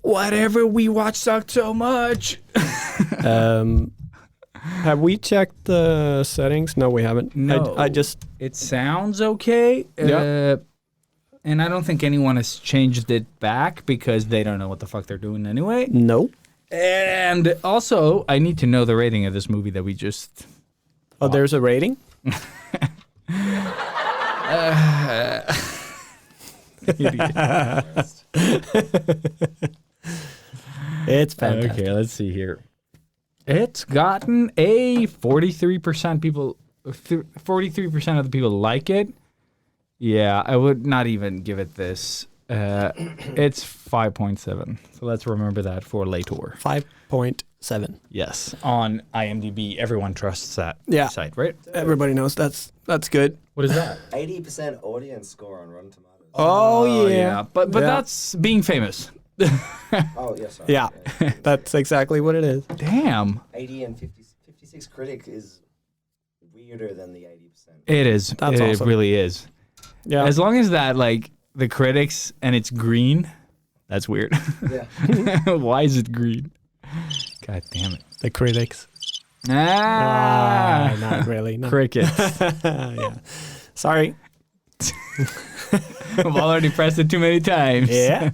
whatever we watch sucked so much. Have we checked the settings? No, we haven't. No. I just... It sounds okay. Yeah. And I don't think anyone has changed it back because they don't know what the fuck they're doing anyway. No. And also, I need to know the rating of this movie that we just... Oh, there's a rating? It's fantastic. Okay, let's see here. It's gotten a 43% people... 43% of the people like it. Yeah, I would not even give it this. It's 5.7. So let's remember that for later. 5.7. Yes. On IMDb, everyone trusts that site, right? Everybody knows that's good. What is that? 80% audience score on Rotten Tomatoes. Oh, yeah. But that's being famous. Oh, yes. Sorry. Yeah, that's exactly what it is. Damn. 80 and 56 critic is weirder than the 80%. It is. That's it awesome. really is. Yeah. As long as that, like, the critics and it's green, that's weird. Yeah. Why is it green? God damn it. The critics. Not really. No. Crickets. Yeah. Sorry. I've already pressed it too many times. Yeah.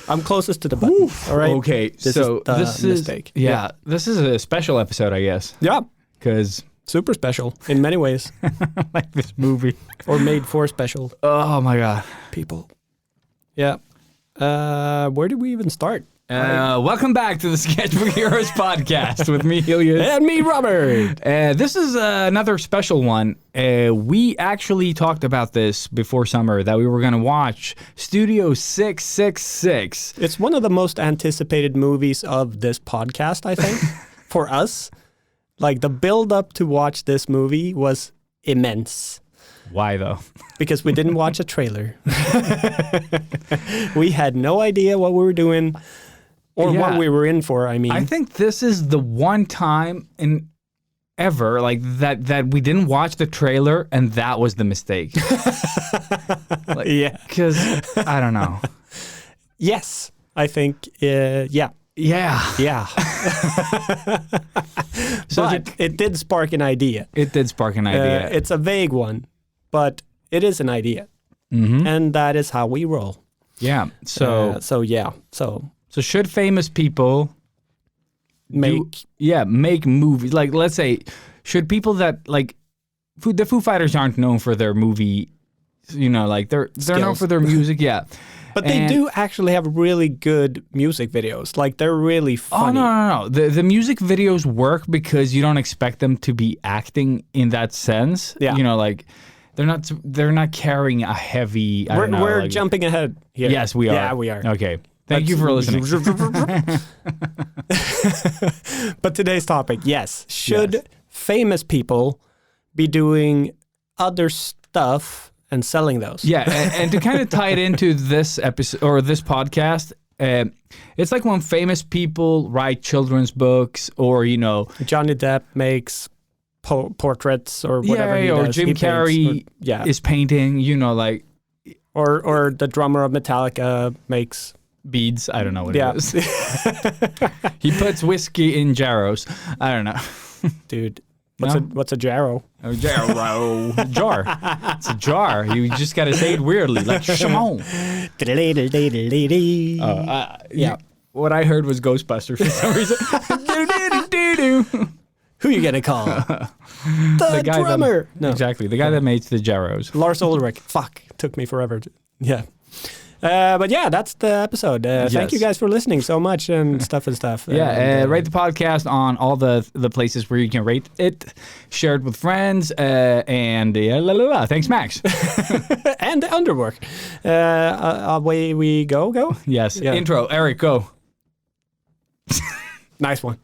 I'm closest to the button. All right. Okay, This so is the this mistake. is this is a special episode, I guess, Yeah. because Super special in many ways. like this movie. Or made for special Oh my god. people. Yeah. Where did we even start? Welcome back to the Sketchbook Heroes podcast with me, Ilias. And me, Robert. This is another special one. We actually talked about this before summer that we were going to watch Studio 666. It's one of the most anticipated movies of this podcast, I think, for us. Like, the build-up to watch this movie was immense. Why though? Because we didn't watch a trailer. We had no idea what we were doing or what we were in for, I mean. I think this is the one time in ever like that we didn't watch the trailer and that was the mistake. Like, yeah. Because I don't know. Yes, I think, yeah. Yeah. Yeah. So but it did spark an idea. It did spark an idea. It's a vague one, but it is an idea. Mm-hmm. And that is how we roll. Yeah. So So should famous people make make movies? Like, let's say, should people that like the Foo Fighters aren't known for their movie, you know, like they're known for their music, yeah. But they do actually have really good music videos. Like, they're really funny. Oh, no. The music videos work because you don't expect them to be acting in that sense. Yeah. You know, like, they're not carrying a heavy... We're like, jumping ahead here. Yes, we are. Yeah, we are. Okay. Thank you for listening. But today's topic, yes. Should famous people be doing other stuff and selling those? Yeah, and to kind of tie it into this episode or this podcast, it's like when famous people write children's books, or you know, Johnny Depp makes portraits or whatever he or does. Jim Carrey is painting. You know, like or the drummer of Metallica makes beads. I don't know what it is. He puts whiskey in jarros. I don't know, dude. What's a jarro? A jarro. Jar. It's a jar. You just got to say it weirdly, like Shimon. Yeah. What I heard was Ghostbusters for some reason. Who you gonna call? the guy drummer. No. Exactly. The guy that makes the jarros. Lars Ulrich. Fuck. Took me forever. Yeah. But yeah, that's the episode. Thank you guys for listening so much and stuff. Yeah, rate the podcast on all the places where you can rate it. Share it with friends. And thanks, Max. And the underwork. Away we go? Yes. Yeah. Intro. Eric, go. Nice one.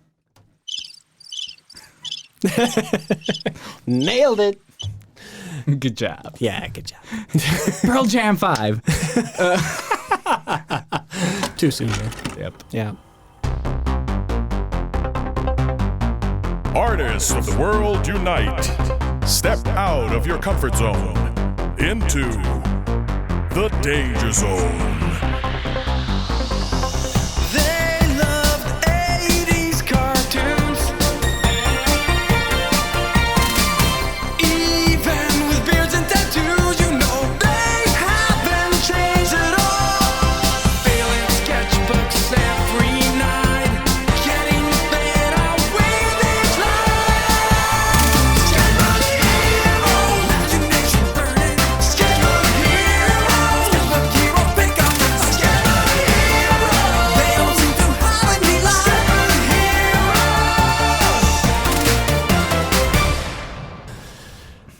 Nailed it. Good job. Yeah, good job. Pearl Jam 5. Too soon, man. Yep. Yeah. Artists of the world unite. Step out of your comfort zone into the danger zone.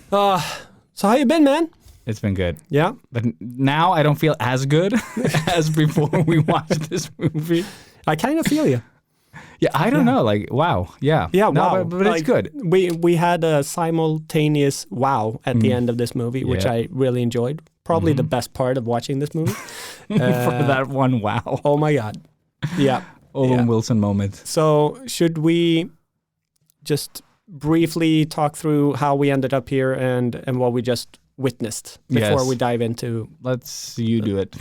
So how you been, man? It's been good. Yeah. But now I don't feel as good as before we watched this movie. I kind of feel you. Yeah, I don't know. Like, wow. Yeah. Yeah, No, wow. But it's Like, good. We had a simultaneous wow at the end of this movie, which Yeah. I really enjoyed. Probably the best part of watching this movie. For that one wow. Oh my God. Yeah. Owen Yeah. Wilson moment. So should we just briefly talk through how we ended up here and what we just witnessed before Yes. we dive into... You do it.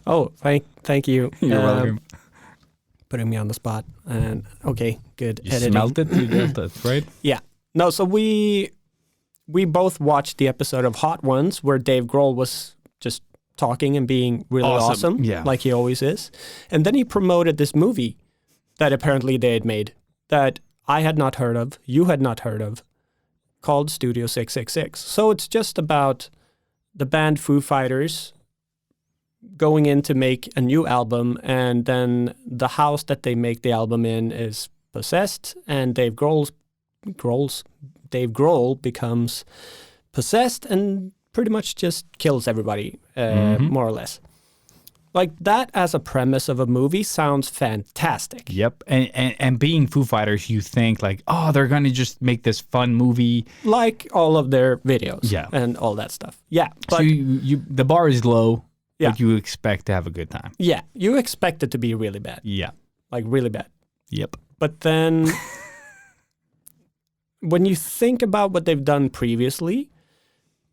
Oh, thank you. You're welcome. Putting me on the spot. And okay, good. You smelt it, you dealt it, right? Yeah. No, so we both watched the episode of Hot Ones where Dave Grohl was just talking and being really awesome, Yeah. like he always is. And then he promoted this movie that apparently they had made that I had not heard of, you had not heard of, called Studio 666. So it's just about the band Foo Fighters going in to make a new album, and then the house that they make the album in is possessed, and Dave Grohl becomes possessed and pretty much just kills everybody, more or less. Like that as a premise of a movie sounds fantastic. Yep. And being Foo Fighters, you think like, oh, they're going to just make this fun movie. Like all of their videos Yeah. and all that stuff. Yeah. But So the bar is low, Yeah. but you expect to have a good time. yeah, you expect it to be really bad. Yeah. Like really bad. Yep. But then when you think about what they've done previously,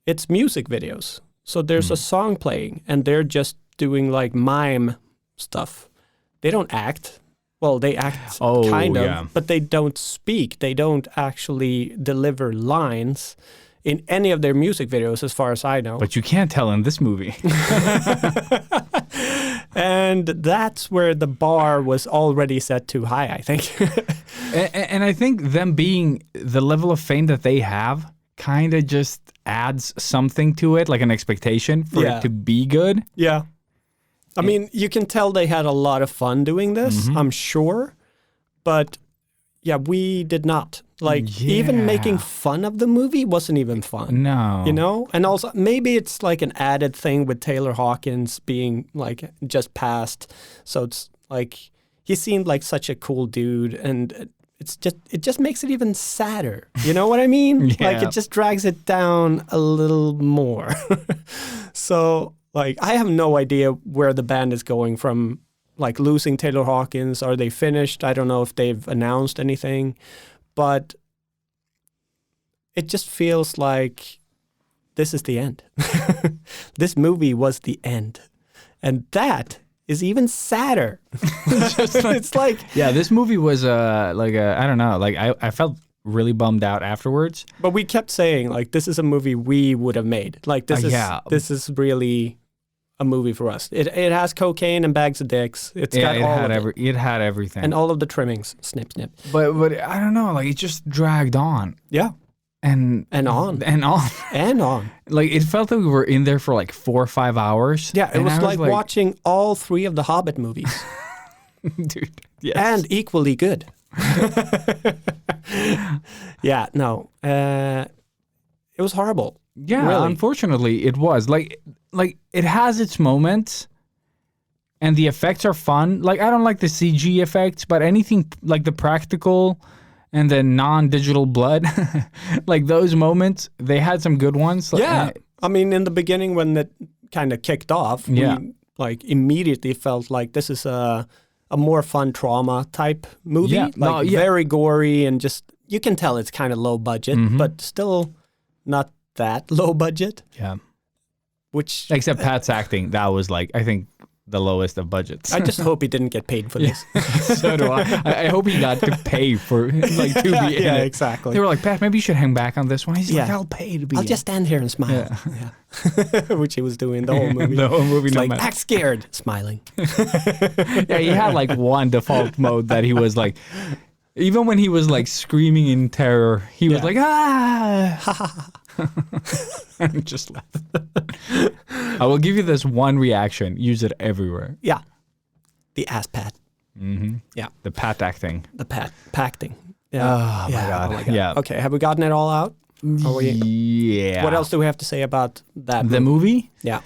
it's music videos. So there's a song playing and they're just doing like mime stuff. They don't act. Well, they act kind of, yeah. but they don't speak. They don't actually deliver lines in any of their music videos as far as I know. But you can't tell in this movie. And that's where the bar was already set too high, I think. and I think them being the level of fame that they have kind of just adds something to it, like an expectation for Yeah. it to be good. Yeah. I mean, you can tell they had a lot of fun doing this, I'm sure. But yeah, we did not. Like, even making fun of the movie wasn't even fun. No. You know? And also, maybe it's like an added thing with Taylor Hawkins being like just passed. So it's like, he seemed like such a cool dude. And it just makes it even sadder. You know what I mean? Yeah. Like, it just drags it down a little more. So, like, I have no idea where the band is going from, like, losing Taylor Hawkins. Are they finished? I don't know if they've announced anything. But it just feels like this is the end. This movie was the end. And that is even sadder. It's like... Yeah, this movie was I don't know, like I felt really bummed out afterwards. But we kept saying, like, this is a movie we would have made. Like, this is really a movie for us. It has cocaine and bags of dicks. It had everything. And all of the trimmings. Snip, snip. But I don't know, like it just dragged on. Yeah. And on. And on. And on. Like it felt like we were in there for like 4 or 5 hours. Yeah, it and was I like watching all 3 of the Hobbit movies. Dude. Yes. And equally good. Yeah, no. It was horrible. Yeah, Really. unfortunately it was. Like it has its moments and the effects are fun. Like I don't like the CG effects, but anything like the practical and the non-digital blood, like those moments, they had some good ones. Like, Yeah. I mean, in the beginning when it kind of kicked off, Yeah. we like immediately felt like this is a more fun trauma type movie. Yeah. Like No, yeah. very gory and just, you can tell it's kind of low budget, but still not that low budget, Yeah. which Except Pat's acting, that was like I think the lowest of budgets. I just hope he didn't get paid for this. So do I. I hope he got to pay for like to be in Yeah, it. exactly. They were like, Pat, maybe you should hang back on this one. He's like, Yeah. I'll pay to be I'll in just stand here and smile. Yeah. Which he was doing the whole movie. The whole movie, It's no like, matter. act scared, smiling. Yeah, he had like one default mode that he was like, even when he was like screaming in terror, he was Yeah. like, ah. And just laughed. I will give you this one reaction. Use it everywhere. Yeah. The ass pat. Mm-hmm. Yeah. The Pat acting. The pacting. Oh my God. Yeah. Okay, have we gotten it all out? Yeah. What else do we have to say about that? The movie? Yeah.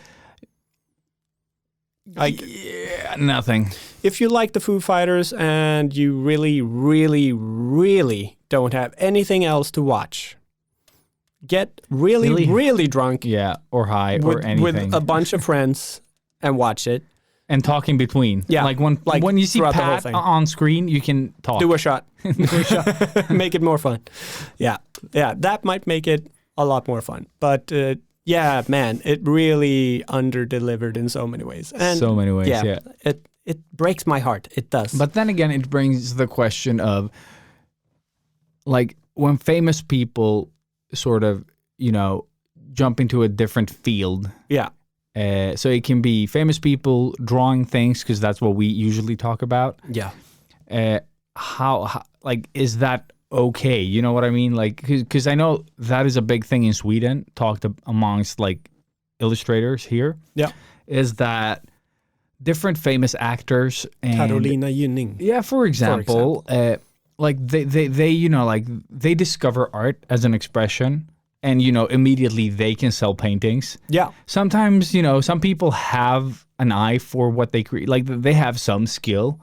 Like, Yeah, nothing. if you like the Foo Fighters and you really, really, really don't have anything else to watch, get really, really drunk Yeah, or high or with anything. a bunch of friends and watch it. And talk in between. Yeah, Like like when you see throughout the whole Pat thing. on screen, you can talk. Do a shot. Make it more fun. Yeah. Yeah, that might make it a lot more fun. But yeah, man, it really under-delivered in so many ways. And So many ways, yeah. It breaks my heart. It does. But then again, it brings the question of, like, when famous people sort of, jump into a different field. yeah. So it can be famous people drawing things, because that's what we usually talk about. Yeah. How like, is that okay? You know what I mean? Like, because I know that is a big thing in Sweden, amongst like illustrators here. Yeah. Is that different famous actors and Carolina Gynning. yeah, for example, like they like they discover art as an expression, and immediately they can sell paintings. Yeah. Sometimes some people have an eye for what they create, like they have some skill,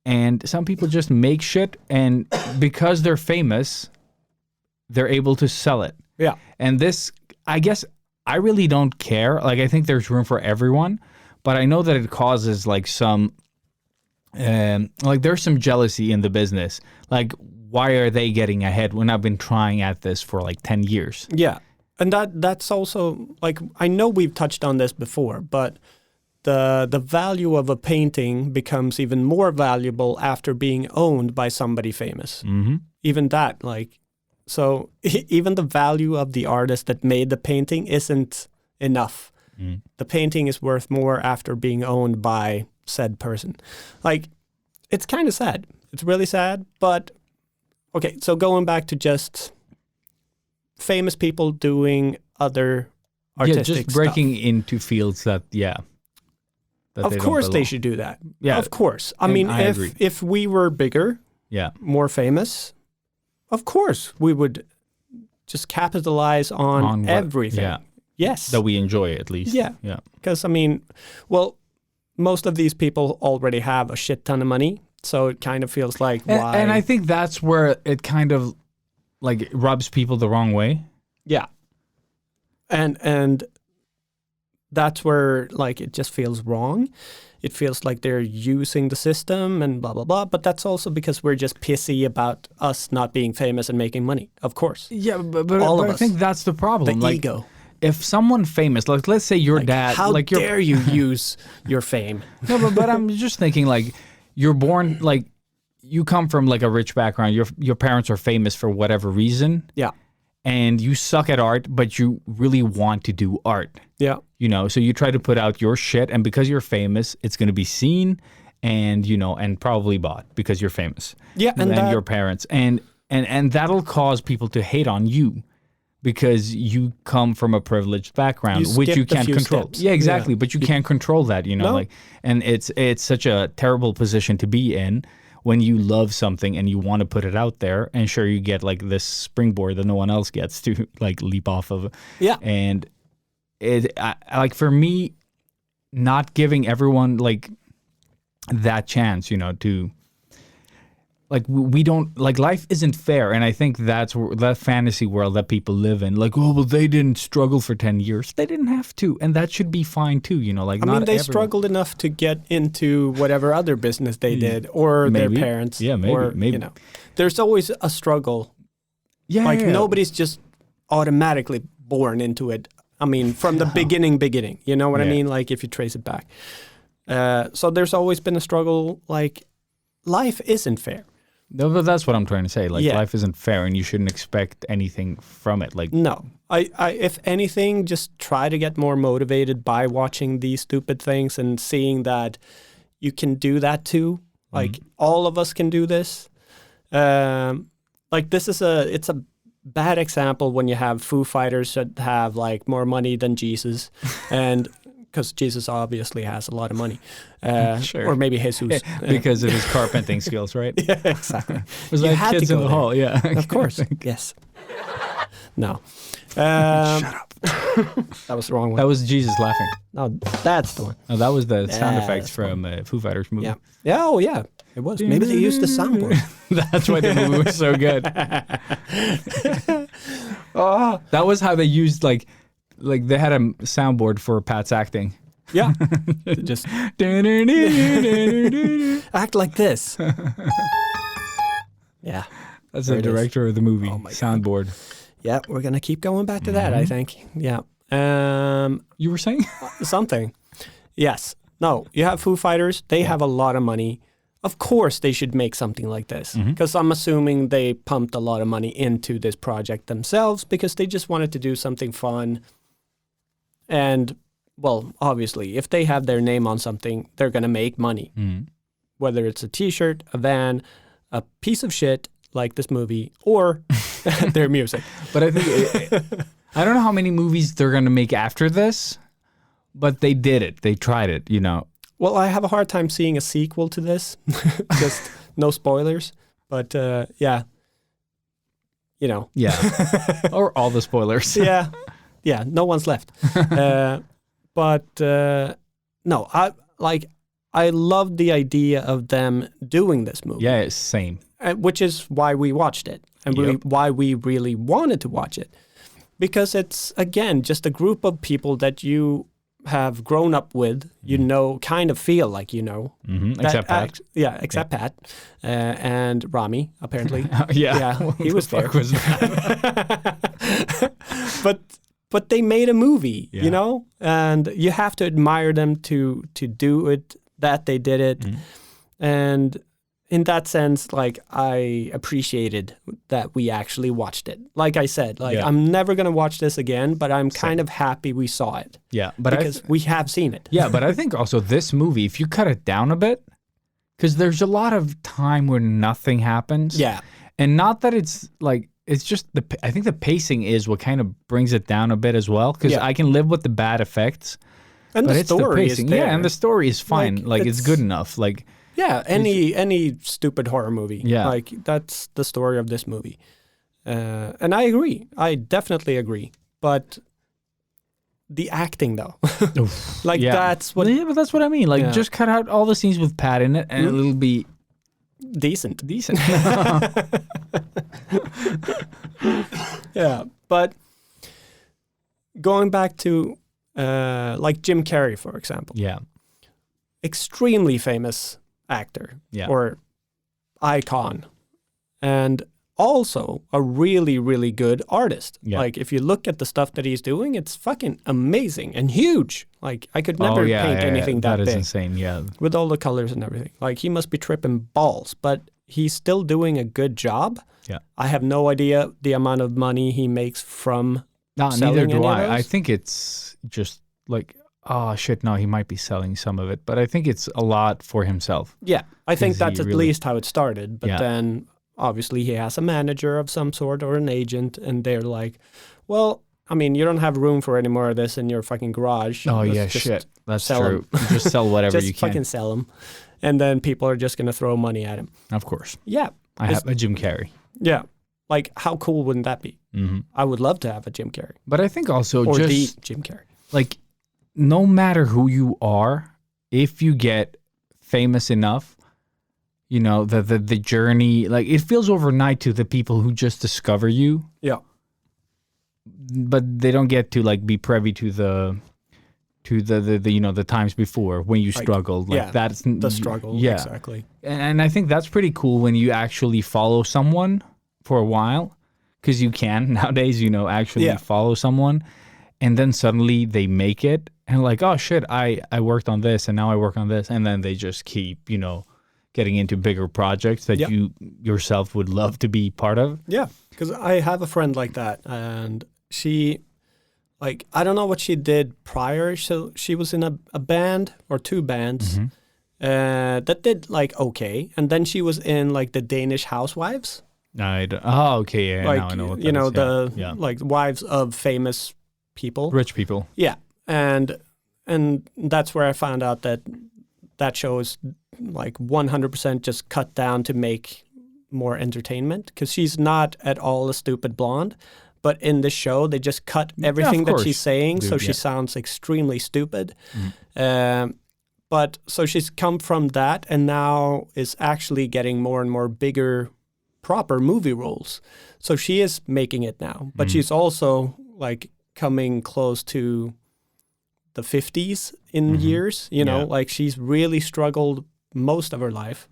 and some people just make shit, and because they're famous, they're able to sell it. Yeah. And this, I guess, I really don't care. Like, I think there's room for everyone, but I know that it causes like some, like there's some jealousy in the business. Like, why are they getting ahead when I've been trying at this for like 10 years? Yeah. And that's also, like, I know we've touched on this before, but the value of a painting becomes even more valuable after being owned by somebody famous. Mm-hmm. Even that, like, so even the value of the artist that made the painting isn't enough. Mm. The painting is worth more after being owned by said person. Like, it's kind of sad. It's really sad, but okay, so going back to just famous people doing other artistic just breaking stuff. into fields that Of course they should do that. Yeah, Of course. I and mean, I agree. if we were bigger, Yeah, more famous, of course we would just capitalize on what- everything. yeah, Yes. that we enjoy at least. Yeah. Yeah. Because, I mean, well, most of these people already have a shit ton of money. So it kind of feels like, why? And I think that's where it kind of like rubs people the wrong way. Yeah. And that's where, like, it just feels wrong. It feels like they're using the system and blah, blah, blah. But that's also because we're just pissy about us not being famous and making money, of course. Yeah, but All of I us. think that's the problem. The like, ego. if someone famous, like let's say your Like, dad, how like your dare you use your fame? no, but I'm just thinking like you're born like you come from like a rich background. Your parents are famous for whatever reason, Yeah. and you suck at art, but you really want to do art. Yeah. So you try to put out your shit, and because you're famous, it's going to be seen, and and probably bought because you're famous. Yeah, and that- your parents, and that'll cause people to hate on you because you come from a privileged background, You which you skipped a can't few control. steps. Yeah, exactly. Yeah. But you can't control that, No. like, and it's such a terrible position to be in when you love something and you want to put it out there, and sure you get like this springboard that no one else gets to like leap off of. Yeah. And like for me, not giving everyone like that chance, to like we don't like life isn't fair, and I think that's that fantasy world that people live in. Like, oh, well, they didn't struggle for 10 years. They didn't have to, and that should be fine too. Like, I not mean, they everyone. struggled enough to get into whatever other business they did, or Maybe. their parents. Yeah, maybe, Or, maybe. There's always a struggle. Yeah, Like, yeah. nobody's just automatically born into it. I mean, from the beginning. You know what I Yeah. mean? Like, if you trace it back. So there's always been a struggle. Like, life isn't fair. No, but that's what I'm trying to say. Like, Yeah. life isn't fair, and you shouldn't expect anything from it. Like, No. I if anything, just try to get more motivated by watching these stupid things and seeing that you can do that too. Like, all of us can do this. Like, it's a bad example when you have Foo Fighters that have like more money than Jesus, and because Jesus obviously has a lot of money, Sure. or maybe Jesus. Because of his carpenting skills, right? Yeah, exactly. It was You like had to kids in go the there. hall, yeah. Of course, yes. No. Shut up. That was the wrong one. That was Jesus laughing. No, that's the one. No, that was the sound Yeah, effects that's from Foo Fighters movie. Yeah. Yeah. Oh, yeah. It was. Maybe they used the soundboard. That's why the movie was so good. Oh, That was how they used like they had a soundboard for Pat's acting. yeah. Just act like this. Yeah. That's There the it is. director of the movie. Oh my God. Soundboard. Yeah. We're gonna keep going back to that. I think. Yeah. You were saying? Something. Yes. No. You have Foo Fighters. They have a lot of money. Of course, they should make something like this because I'm assuming they pumped a lot of money into this project themselves because they just wanted to do something fun. And, well, obviously, if they have their name on something, they're going to make money. Whether it's a t-shirt, a van, a piece of shit like this movie, or their music. But I think I don't know how many movies they're gonna make after this, but they did it. They tried it. You know. Well, I have a hard time seeing a sequel to this. Just no spoilers. But, yeah. You know. Yeah. Or all the spoilers. Yeah. Yeah, no one's left. No, I love the idea of them doing this movie. Yeah, it's same. Which is why we watched it and why we really wanted to watch it. Because it's, again, just a group of people that you have grown up with, you know, kind of feel like you know. Except Pat. Except Pat. And Rami, apparently. Yeah. He was there. Was that? But they made a movie, Yeah. you know, and you have to admire them to do it, that they did it. And in that sense, like, I appreciated that we actually watched it. Like I said, I'm never going to watch this again, but I'm kind of happy we saw it. Yeah, but because we have seen it. Yeah, but I think also this movie, if you cut it down a bit, because there's a lot of time where nothing happens. Yeah. And not that it's like, it's just I think the pacing is what kind of brings it down a bit as well. Because I can live with the bad effects. And but the it's story the is pacing. there. Yeah, and the story is fine. Like it's good enough. Like, yeah, any stupid horror movie. Yeah. Like, that's the story of this movie. And I agree. I definitely agree. But the acting, though. Like, that's what... Yeah, but that's what I mean. Like, just cut out all the scenes with Pat in it, and it'll be... Decent. Yeah. Yeah, but going back to, like, Jim Carrey, for example. Yeah. Extremely famous actor or icon, and also a really, really good artist. Yeah. Like, if you look at the stuff that he's doing, it's fucking amazing and huge. Like, I could never paint anything that is big. insane, yeah. With all the colors and everything. Like, he must be tripping balls, but he's still doing a good job. Yeah. I have no idea the amount of money he makes from Neither selling do any of I. I those. think it's just like, oh shit, no, he might be selling some of it, but I think it's a lot for himself. Yeah, I think 'Cause that's he at really- least how it started. But then obviously he has a manager of some sort or an agent, and they're like, well, I mean, you don't have room for any more of this in your fucking garage. Oh Let's yeah, just shit. That's sell true. You just sell whatever just you can. fucking sell them. And then people are just going to throw money at him. Of course. Yeah. I have a Jim Carrey. Yeah. Like, how cool wouldn't that be? I would love to have a Jim Carrey. But I think also Or just the Jim Carrey. like, no matter who you are, if you get famous enough, you know, the journey, like, it feels overnight to the people who just discover you, Yeah. but they don't get to like be privy to the you know, the times before when you struggled. Like, yeah, that's The struggle. Yeah. Exactly. And I think that's pretty cool when you actually follow someone for a while, because you can nowadays, you know, actually follow someone, and then suddenly they make it, and like, oh shit, I worked on this, and now I work on this, and then they just keep, you know, getting into bigger projects that you yourself would love to be part of. Yeah, because I have a friend like that, and she, like, I don't know what she did prior. So she was in a band or two bands that did like okay, and then she was in like the Danish Housewives. Oh, okay, yeah, like, now I know what that you know, is. the like wives of famous people, Rich people. Yeah, and and that's where I found out that show is like 100% just cut down to make more entertainment, because she's not at all a stupid blonde. But in the show, they just cut everything that she's saying, so she sounds extremely stupid. But so she's come from that, and now is actually getting more and more bigger, proper movie roles. So she is making it now, but she's also like coming close to the 50s in years. You know, like she's really struggled most of her life.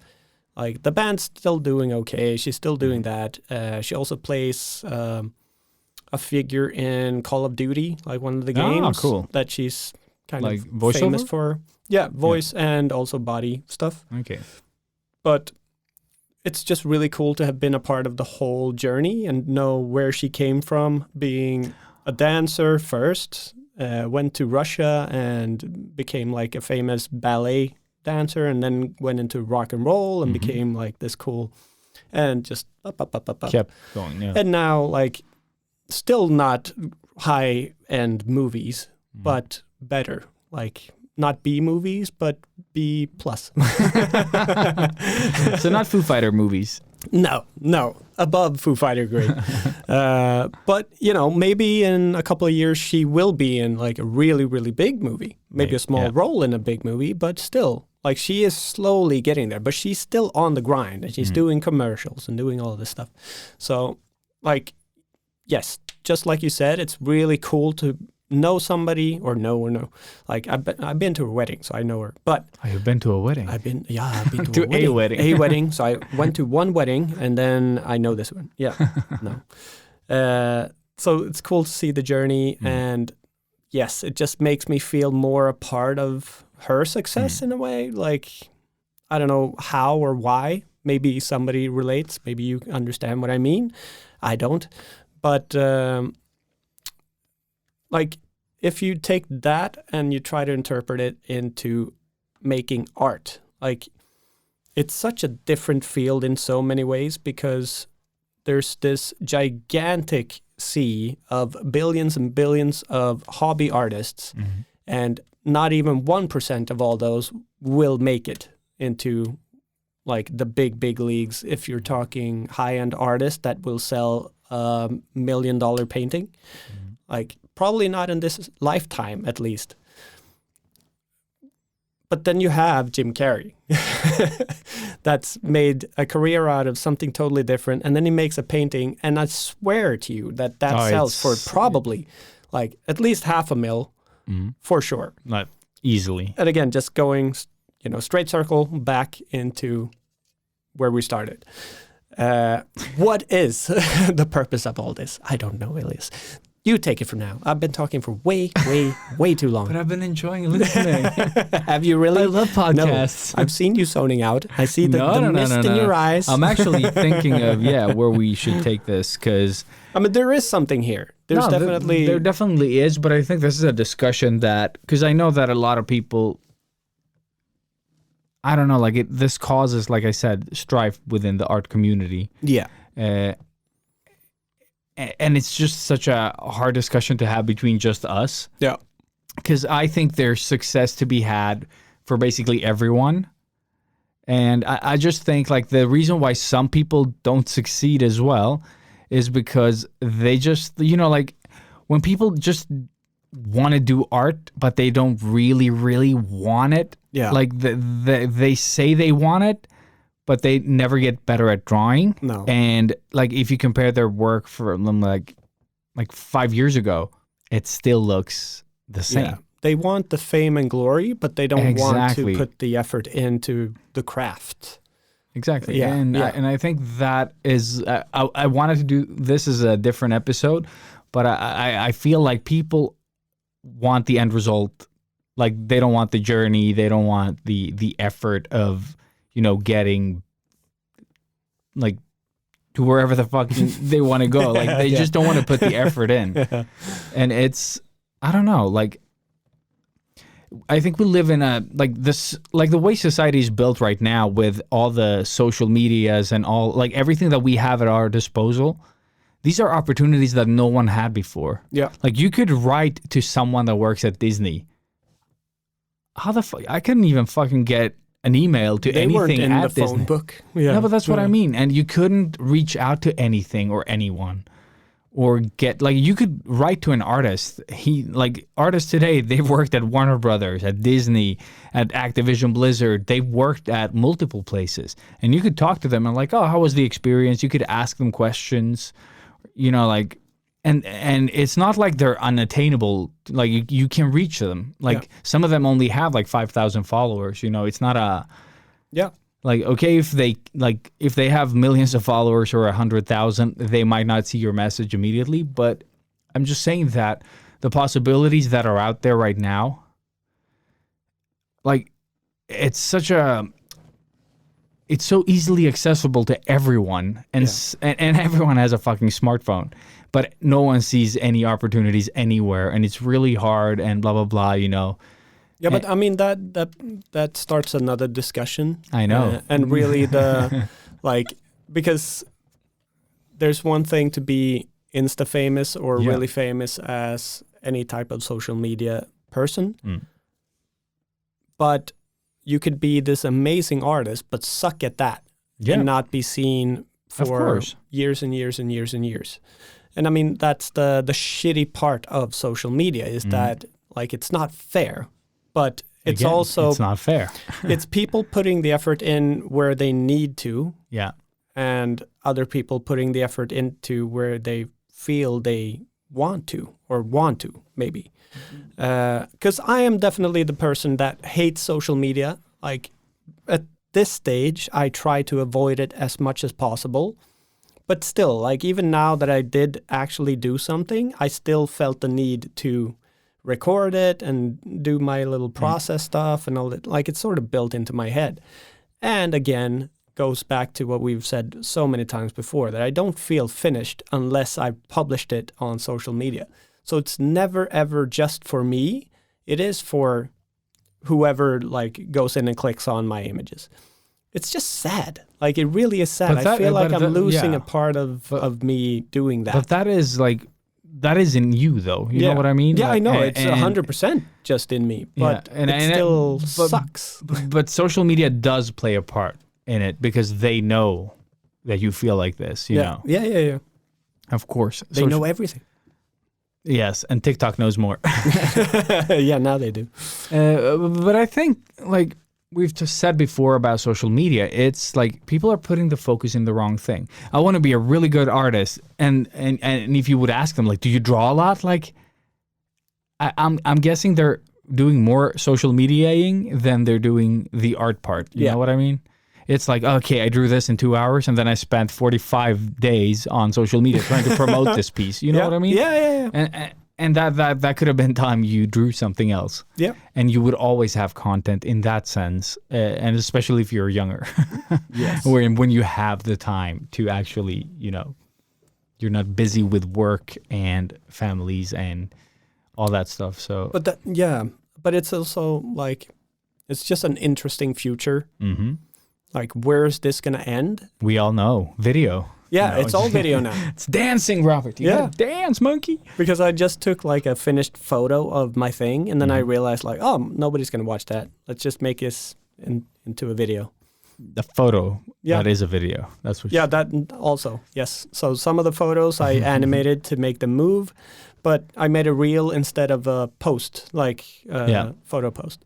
Like the band's still doing okay. She's still doing that. She also plays a figure in Call of Duty, like one of the games that she's kind like of voiceover? famous for. Yeah, voice and also body stuff. Okay. But it's just really cool to have been a part of the whole journey and know where she came from, being a dancer first, went to Russia and became like a famous ballet dancer, and then went into rock and roll and became like this cool, and just up. Kept going, yeah. And now like still not high-end movies, but better, like not B movies, but B plus. So not Foo Fighter movies. No, above Foo Fighter grade. But, you know, maybe in a couple of years she will be in like a really, really big movie. Maybe a small role in a big movie, but still, like she is slowly getting there. But she's still on the grind, and she's doing commercials and doing all this stuff. So, like, yes, just like you said, it's really cool to know somebody or know. Like I've been to her wedding, so I know her. But I have been to a wedding. I've been to To a wedding. A wedding. So I went to one wedding, and then I know this one. Yeah, no. So it's cool to see the journey, and yes, it just makes me feel more a part of her success in a way. Like I don't know how or why. Maybe somebody relates. Maybe you understand what I mean. I don't, but. Like, if you take that and you try to interpret it into making art, like, it's such a different field in so many ways, because there's this gigantic sea of billions and billions of hobby artists, and not even 1% of all those will make it into, like, the big leagues. If you're talking high-end artists that will sell $1 million painting, like, probably not in this lifetime, at least. But then you have Jim Carrey, that's made a career out of something totally different, and then he makes a painting, and I swear to you that sells for probably like at least $500,000 for sure. Not easily. And again, just going, you know, straight circle back into where we started. What is the purpose of all this? I don't know, Ilias. You take it from now. I've been talking for way too long. But I've been enjoying listening. Have you really? I love podcasts. No, I've seen you zoning out. I see the mist in your eyes. I'm actually thinking of, where we should take this, because... I mean, there is something here. There definitely is, but I think this is a discussion that... Because I know that a lot of people... I don't know, like, this causes, like I said, strife within the art community. Yeah. And it's just such a hard discussion to have between just us. Yeah. Because I think there's success to be had for basically everyone. And I just think, like, the reason why some people don't succeed as well is because they just, you know, like, when people just want to do art, but they don't really want it. Yeah. Like, they say they want it, but they never get better at drawing. No. And like if you compare their work from like 5 years ago, it still looks the same. Yeah. They want the fame and glory, but they don't want to put the effort into the craft. Exactly. Yeah. And I think that is I wanted to do this as a different episode, but I feel like people want the end result. Like they don't want the journey, they don't want the effort of, you know, getting like to wherever the fuck they want to go. Like they just don't want to put the effort in. Yeah. And it's, I don't know, like I think we live in a, like this, like the way society is built right now with all the social medias and all, like everything that we have at our disposal, these are opportunities that no one had before. Yeah. Like you could write to someone that works at Disney how the fuck? I couldn't even fucking get an email to They weren't anything in at the Disney. phone book. Yeah, No, but that's what I mean. And you couldn't reach out to anything or anyone. Or get like you could write to an artist. Artists today, they've worked at Warner Brothers, at Disney, at Activision Blizzard. They've worked at multiple places, and you could talk to them and like, oh, how was the experience? You could ask them questions, like, and it's not like they're unattainable. Like you can reach them. Like some of them only have like 5,000 followers. It's not a Like, okay, if they have millions of followers or 100,000, they might not see your message immediately. But I'm just saying that the possibilities that are out there right now, like, it's so easily accessible to everyone, and everyone has a fucking smartphone, but no one sees any opportunities anywhere, and it's really hard and blah blah blah. Yeah, but I mean that starts another discussion. I know. And really because there's one thing to be Insta famous or really famous as any type of social media person. But you could be this amazing artist but suck at that and not be seen for years and years and years and years. And I mean that's the shitty part of social media is that like it's not fair. But it's it's not fair. It's people putting the effort in where they need to. Yeah. And other people putting the effort into where they feel they want to, maybe. Because I am definitely the person that hates social media. Like at this stage, I try to avoid it as much as possible. But still, like even now that I did actually do something, I still felt the need to record it and do my little process stuff and all that. Like it's sort of built into my head. And again, goes back to what we've said so many times before, that I don't feel finished unless I've published it on social media. So it's never ever just for me. It is for whoever like goes in and clicks on my images. It's just sad. Like it really is sad. I feel like I'm losing a part of me doing that. But that is in you, though. You know what I mean? Yeah, I know. It's 100% just in me, but it still sucks. But social media does play a part in it because they know that you feel like this, you know? Yeah. Of course. They know everything. Yes, and TikTok knows more. Yeah, now they do. But I think, like we've just said before about social media, it's like people are putting the focus in the wrong thing. I want to be a really good artist, and if you would ask them, like, do you draw a lot? Like, I'm guessing they're doing more social mediaing than they're doing the art part. You know what I mean? It's like, okay, I drew this in 2 hours, and then I spent 45 days on social media trying to promote this piece. You know what I mean? Yeah. And that could have been time you drew something else. Yeah. And you would always have content in that sense, and especially if you're younger. Yes. When you have the time to actually, you're not busy with work and families and all that stuff. So. But it's also like, it's just an interesting future. Mm-hmm. Like, where's this going to end? We all know. Video. Yeah, it's all video now. It's dancing, Robert. You gotta dance, monkey. Because I just took like a finished photo of my thing, and then I realized like, oh, nobody's going to watch that. Let's just make this into a video. The photo, that is a video. That's what. Yeah, that also, yes. So some of the photos I animated to make them move, but I made a reel instead of a post, like photo post.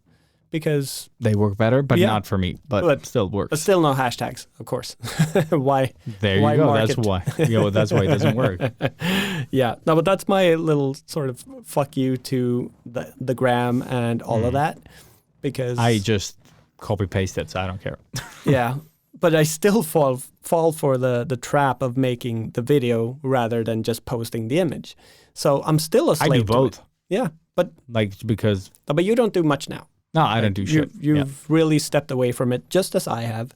Because they work better, but not for me. But still works. But still no hashtags, of course. Why? There you go. That's why. That's why it doesn't work. Yeah. No, but that's my little sort of fuck you to the gram and all of that. Because I just copy paste it, so I don't care. Yeah. But I still fall for the trap of making the video rather than just posting the image. So I'm still a slave. I do both. Yeah. But because. But you don't do much now. No, I don't do shit. You've really stepped away from it, just as I have.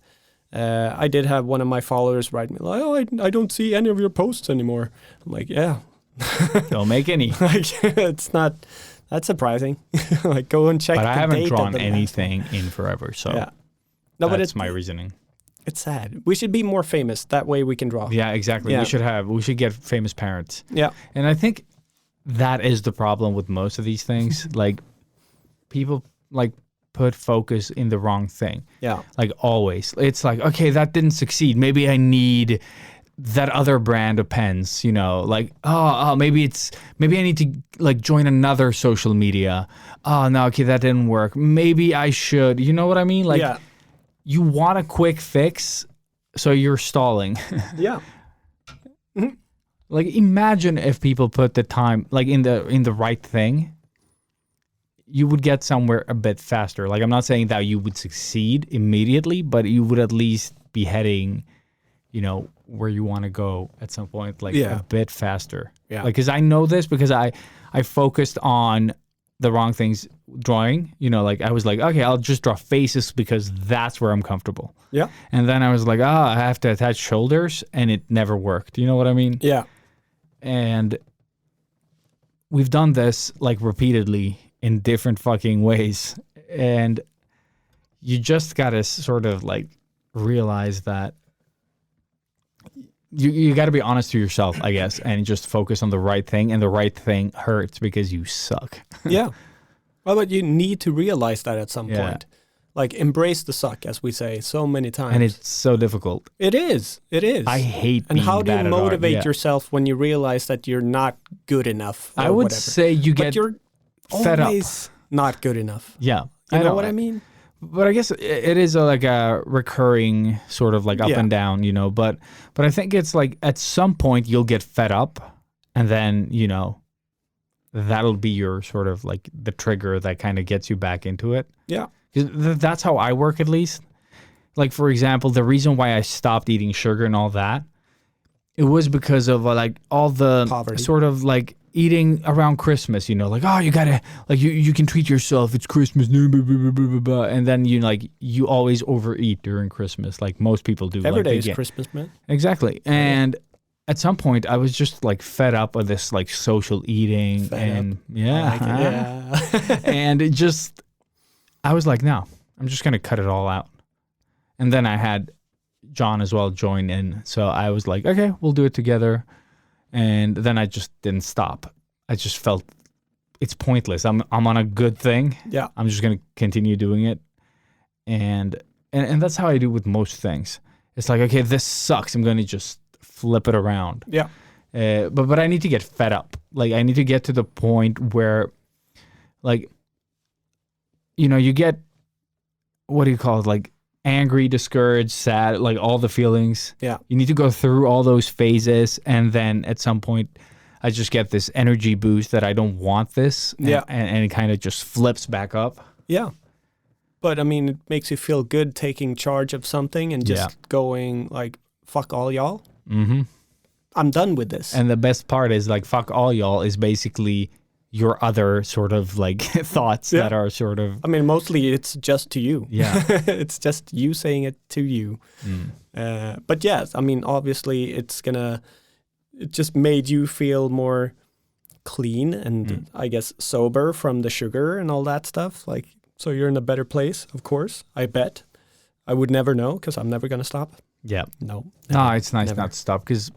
I did have one of my followers write me like, "Oh, I don't see any of your posts anymore." I'm like, "Yeah, don't make any." Like, it's not that surprising. Like, go and check. But I haven't drawn anything in forever, so no, that's my reasoning. It's sad. We should be more famous. That way, we can draw. Yeah, exactly. Yeah. We should get famous parents. Yeah, and I think that is the problem with most of these things. Like, people. Like, put focus in the wrong thing. Yeah. Like always. It's like, okay, that didn't succeed. Maybe I need that other brand of pens, you know, like, maybe I need to like join another social media. Oh, no, okay, that didn't work. Maybe I should, you know what I mean? Like, you want a quick fix, so you're stalling. Yeah. Like, imagine if people put the time, like, in the right thing, you would get somewhere a bit faster. Like, I'm not saying that you would succeed immediately, but you would at least be heading, you know, where you want to go at some point, like a bit faster. Yeah. Like, because I know this because I focused on the wrong things drawing, you know, like I was like, okay, I'll just draw faces because that's where I'm comfortable. Yeah. And then I was like, I have to attach shoulders, and it never worked. You know what I mean? Yeah. And we've done this like repeatedly in different fucking ways. And you just got to sort of like realize that you got to be honest to yourself, I guess, and just focus on the right thing. And the right thing hurts because you suck. Yeah. Well, but you need to realize that at some point. Like, embrace the suck, as we say so many times. And it's so difficult. It is. It is. I hate And being how do you bad at art. motivate yourself when you realize that you're not good enough? Or I would whatever? say you But get you're fed up. always not good enough. Yeah. You know what I mean? But I guess it is like a recurring sort of like up and down, you know. But I think it's like at some point you'll get fed up, and then, you know, that'll be your sort of like the trigger that kind of gets you back into it. Yeah. 'Cause that's how I work, at least. Like, for example, the reason why I stopped eating sugar and all that, it was because of like all the Poverty. sort of like eating around Christmas, you know, like, oh, you gotta, like, you can treat yourself, it's Christmas, and then you always overeat during Christmas, like most people do. Every like, day is Christmas, man. Exactly. And at some point I was just like fed up with this like social eating and and it just, I was like, no, I'm just gonna cut it all out. And then I had John as well join in, so I was like, okay, we'll do it together. And then I just didn't stop. I just felt it's pointless. I'm on a good thing. Yeah. I'm just gonna continue doing it. And that's how I do with most things. It's like, okay, this sucks. I'm gonna just flip it around. Yeah. But I need to get fed up. Like, I need to get to the point where, like, you know, you get, what do you call it? Like, angry, discouraged, sad, like all the feelings. Yeah. You need to go through all those phases, and then at some point I just get this energy boost that I don't want this. And it kind of just flips back up. Yeah. But I mean, it makes you feel good taking charge of something and just going like, fuck all y'all. Mm-hmm. I'm done with this. And the best part is like, fuck all y'all is basically your other sort of like thoughts that are sort of, I mean, mostly it's just to you. Yeah. It's just you saying it to you. But yes, I mean, obviously it just made you feel more clean and I guess sober from the sugar and all that stuff. Like, so you're in a better place, of course, I bet. I would never know because I'm never going to stop. Yeah. No. No, it's nice not to stop, because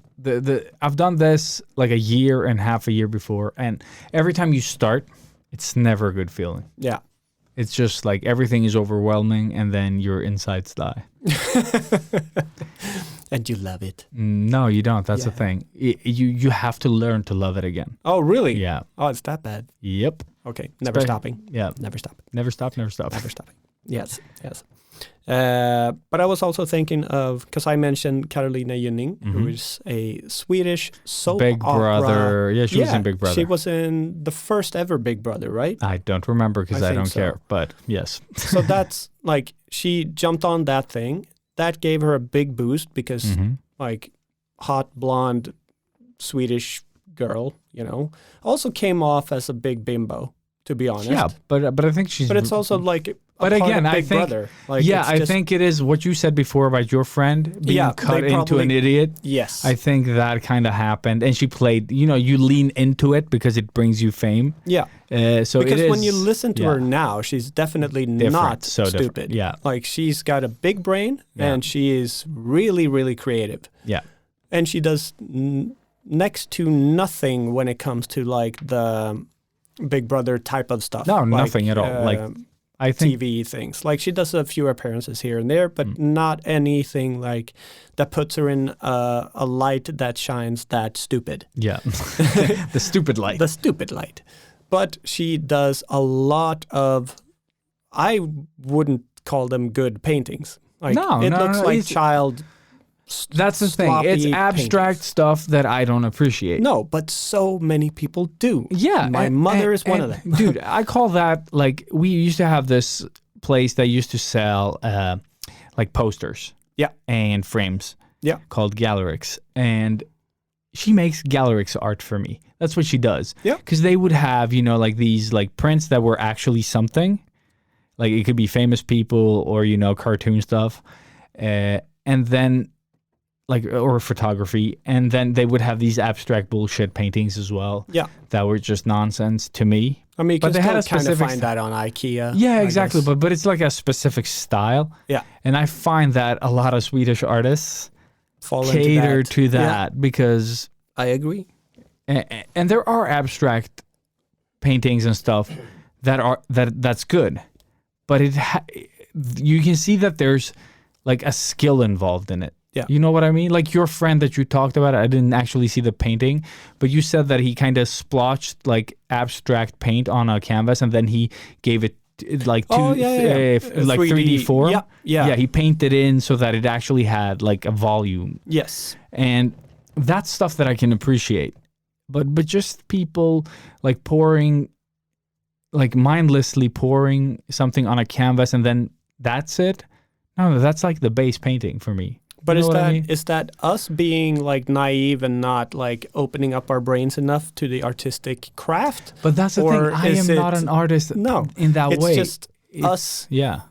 I've done this like a year and half a year before, and every time you start, it's never a good feeling. Yeah. It's just like everything is overwhelming, and then your insides die. And you love it. No, you don't. That's the thing. You have to learn to love it again. Oh, really? Yeah. Oh, it's that bad. Yep. Okay. Never stopping. Yeah. Never stop. Never stop. Never stop. Never stopping. Yes. But I was also thinking of, because I mentioned Carolina Gynning, who is a Swedish soap Big opera. Brother. Yeah, she was in Big Brother. She was in the first ever Big Brother, right? I don't remember because I don't so. care, but yes. So that's like, she jumped on that thing. That gave her a big boost because like hot blonde Swedish girl, you know, also came off as a big bimbo, to be honest. Yeah, but I think she's. But it's also like. But again, I think, Brother. Like, I think it is what you said before about your friend being cut into an idiot. Yes. I think that kind of happened. And she played, you know, you lean into it because it brings you fame. Yeah. So because it is, when you listen to her now, she's definitely not stupid. Different. Yeah. Like, she's got a big brain and she is really, really creative. Yeah. And she does next to nothing when it comes to like the Big Brother type of stuff. No, like, nothing at all. Like, I think TV things. Like she does a few appearances here and there, but not anything like that puts her in a light that shines that stupid. yeah, the stupid light. The stupid light. But she does a lot of, I wouldn't call them good paintings. Like No, it no, looks no, like it's- child. That's the thing. It's sloppy abstract paintings. stuff that I don't appreciate. No, but so many people do. Yeah, My mother is one of them. Dude, I call that like we used to have this place that used to sell like posters. Yeah. And frames. Yeah. Called Galerix, and she makes Galerix art for me. That's what she does. Yeah. Because they would have like these like prints that were actually something. Like it could be famous people or cartoon stuff, and then. Like or photography, and then they would have these abstract bullshit paintings as well. Yeah. That were just nonsense to me. I mean, you But can they had still a kind of specific find that on IKEA. Yeah, I exactly. guess. But it's like a specific style. Yeah. And I find that a lot of Swedish artists Fall cater into to that because, I agree. and there are abstract paintings and stuff that's good, but you can see that there's like a skill involved in it. Yeah. You know what I mean? Like your friend that you talked about, I didn't actually see the painting, but you said that he kind of splotched like abstract paint on a canvas and then he gave it like Oh, yeah. like 3D form. Yeah, yeah. Yeah, he painted in so that it actually had like a volume. Yes. And that's stuff that I can appreciate. But just people like pouring, like mindlessly pouring something on a canvas and then that's it. No, that's like the base painting for me. But You is know what that I mean? is that us being like naive and not like opening up our brains enough to the artistic craft? But that's the Or thing. I is am not it- an artist No, in that it's way. just It's- us Yeah.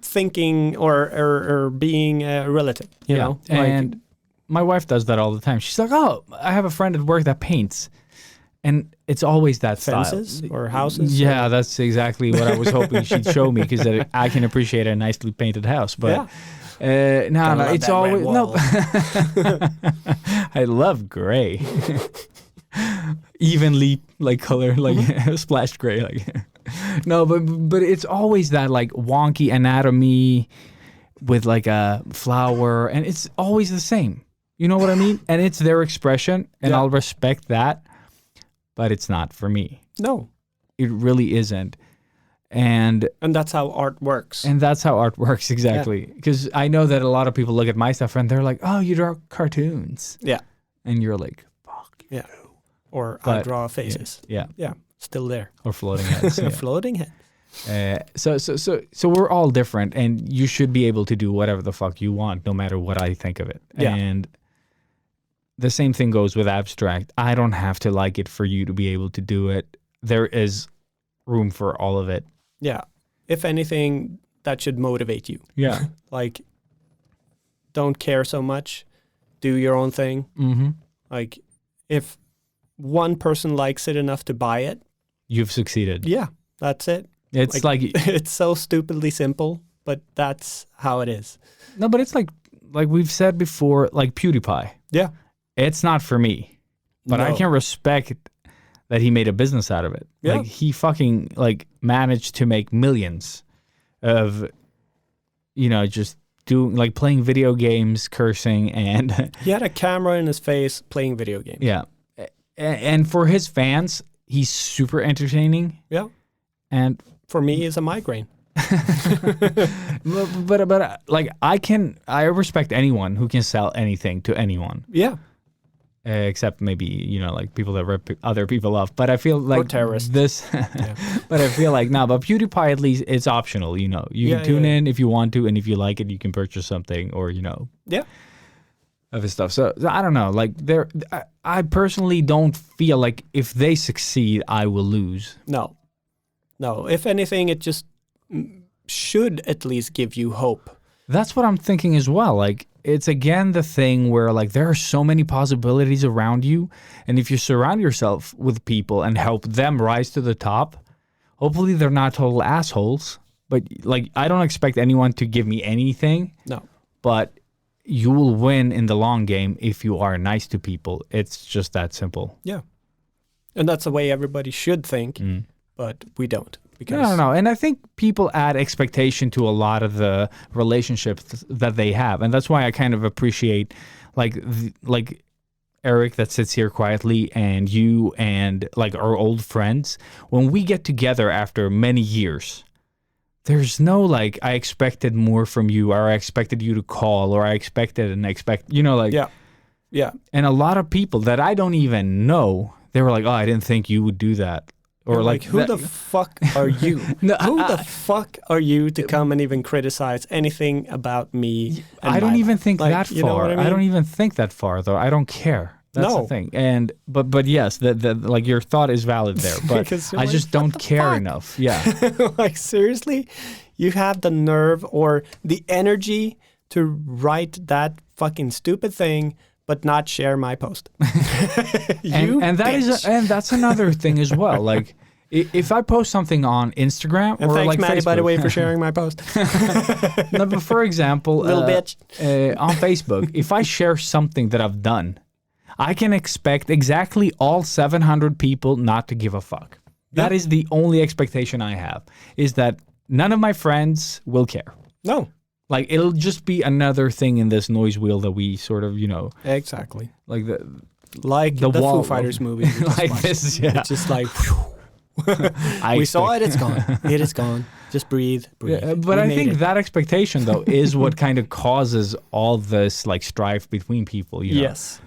thinking or being relative. You know, and my wife does that all the time. She's like, "Oh, I have a friend at work that paints," and it's always that fences style. or houses. Yeah, that's exactly what I was hoping she'd show me because I can appreciate a nicely painted house. But Yeah. no, love it's that red always no. wall. I love gray, evenly like color, like splashed gray. Like no, but it's always that like wonky anatomy with like a flower, and it's always the same. You know what I mean? And it's their expression, and Yeah. I'll respect that, but it's not for me. No, It really isn't. And that's how art works. that's how art works exactly. Because I know that a lot of people look at my stuff and they're like, "Oh, you draw cartoons," Yeah, and you're like, "Fuck yeah. Or I But- draw faces. yeah," Yeah, still there. or floating heads. Yeah. Floating head. So we're all different, and you should be able to do whatever the fuck you want, no matter what I think of it. Yeah. And the same thing goes with abstract. I don't have to like it for you to be able to do it. There is room for all of it. Yeah. If anything, that should motivate you. Yeah. Like, don't care so much. Do your own thing. Mm-hmm. Like, if one person likes it enough to buy it, You've succeeded. yeah, that's it. It's like It's so stupidly simple, but that's how it is. no, but it's like we've said before, like PewDiePie. Yeah. It's not for me, but I No. can respect that he made a business out of it. Yeah. Like he fucking like managed to make millions of, just doing like playing video games, cursing, and He had a camera in his face playing video games. yeah, and for his fans, he's super entertaining. Yeah. And For me, it's a migraine. but like I respect anyone who can sell anything to anyone. Yeah. Except maybe like people that rip other people off, but I feel like terrorists. this. But I feel like but PewDiePie at least it's optional. You Yeah, can tune yeah. in if you want to, and if you like it, you can purchase something or Yeah. of his stuff. So I don't know. Like I personally don't feel like if they succeed, I will lose. No. If anything, it just should at least give you hope. That's what I'm thinking as well. Like it's again the thing where like there are so many possibilities around you, and if you surround yourself with people and help them rise to the top, hopefully they're not total assholes. But like I don't expect anyone to give me anything. No. But you will win in the long game if you are nice to people. It's just that simple. Yeah. And that's the way everybody should think, but we don't. Because No. And I think people add expectation to a lot of the relationships that they have. And that's why I kind of appreciate like Eric that sits here quietly and you and like our old friends. When we get together after many years, there's no like, I expected more from you, or I expected you to call, or I expected and like. Yeah. And a lot of people that I don't even know, they were like, oh, I didn't think you would do that. Or like who the fuck are you? No, who the fuck are you to come and even criticize anything about me? And I don't my even life? think Like, that you know far. what I mean? don't even think that far though. I don't care. That's No. the thing. And but yes, the like your thought is valid there. But Because you're I like, just don't what the care fuck? enough. Yeah. Like, seriously? You have the nerve or the energy to write that fucking stupid thing but not share my post. and that's another thing as well. Like if I post something on Instagram And or thanks, like Maddie, Facebook, by the way, for sharing my post. no, but for example, Little bitch. on Facebook, if I share something that I've done, I can expect exactly all 700 people not to give a fuck. That is the only expectation I have, is that none of my friends will care. No. Like, it'll just be another thing in this noise wheel that we sort of, Exactly. like Like the wall Foo of- Fighters movie. we just like watched. this, yeah. It's just like, we saw it, it's gone. It is gone. Just breathe. Yeah, but We I made think it. that expectation, though, is what kind of causes all this, like, strife between people, you know? Yes.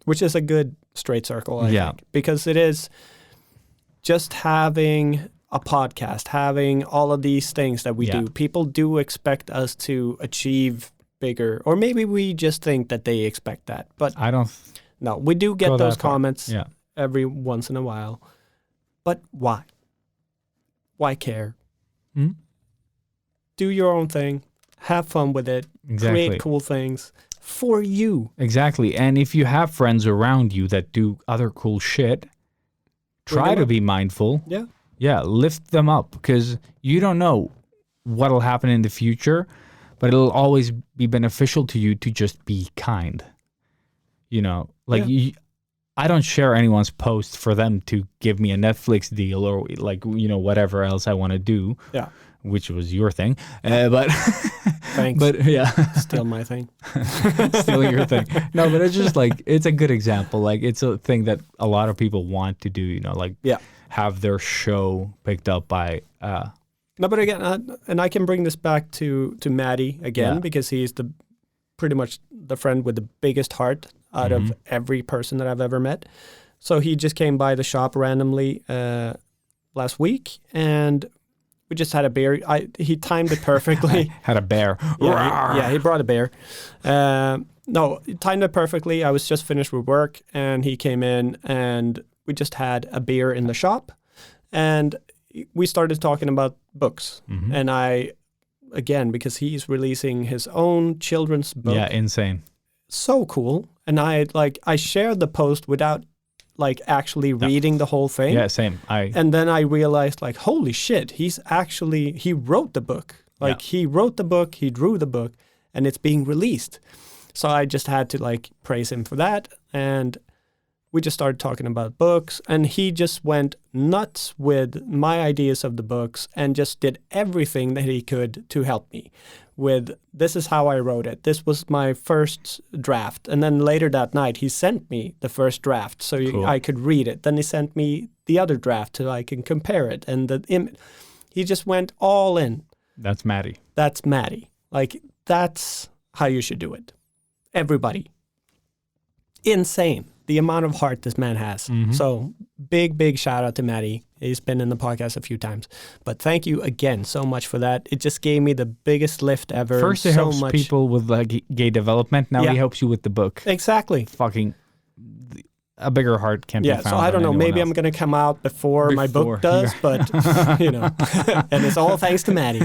Which is a good straight circle, I Yeah. think. Because it is just having a podcast, having all of these things that we Yeah. do. People do expect us to achieve bigger, or maybe we just think that they expect that. But I don't no, we do get go those that far. comments Yeah. every once in a while. But why? Why care? Hmm? Do your own thing. Have fun with it. Exactly. Create cool things for you. Exactly. And if you have friends around you that do other cool shit, try them to up. be mindful. Yeah. Yeah, lift them up, because you don't know what'll happen in the future, but it'll always be beneficial to you to just be kind. You know, like Yeah. I don't share anyone's post for them to give me a Netflix deal or like, whatever else I want to do. Yeah. Which was your thing. But Thanks. but yeah. Still my thing. Stealing your thing. No, but it's just like, it's a good example. Like, it's a thing that a lot of people want to do, like Yeah. have their show picked up by No, but again, and I can bring this back to Maddie again, Yeah. because he's pretty much the friend with the biggest heart out Mm-hmm. of every person that I've ever met. So he just came by the shop randomly last week, and we just had a beer. He timed it perfectly. had a bear. He brought a bear. No, he timed it perfectly. I was just finished with work, and he came in, and we just had a beer in the shop, and we started talking about books. Mhm. And again, because he's releasing his own children's book, Yeah, insane. so cool. And I shared the post without actually reading the whole thing. Yeah, same. And then I realized, holy shit, he wrote the book. He wrote the book, he drew the book, and it's being released. So I just had to praise him for that. And we just started talking about books, and he just went nuts with my ideas of the books and just did everything that he could to help me with, this is how I wrote it. This was my first draft. And then later that night, he sent me the first draft so Cool. I could read it. Then he sent me the other draft so I can compare it. And he just went all in. That's Maddie. That's Maddie. That's how you should do it. Everybody. Insane. The amount of heart this man has. Mhm. So big shout out to Maddie. He's been in the podcast a few times. But thank you again so much for that. It just gave me the biggest lift ever. First, it so helps much. people with gay development. Now Yeah. he helps you with the book. Exactly. Fucking a bigger heart can Yeah, be so found. I don't than know. Maybe anyone I'm going to come out before my Before, book does, but, and it's all thanks to Maddie.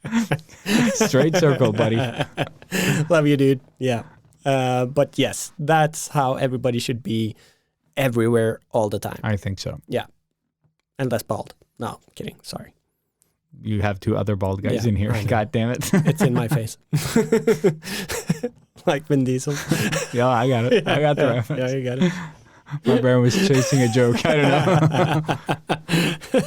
else. Straight circle, buddy. Love you, dude. Yeah. But yes, that's how everybody should be everywhere all the time. I think so. Yeah. And less bald. No, kidding. Sorry. You have two other bald guys Yeah, in here. I know. God damn it. It's in my face. Like Vin Diesel. Yeah, I got it. I got the reference. Yeah, you got it. My brain was chasing a joke. I don't know.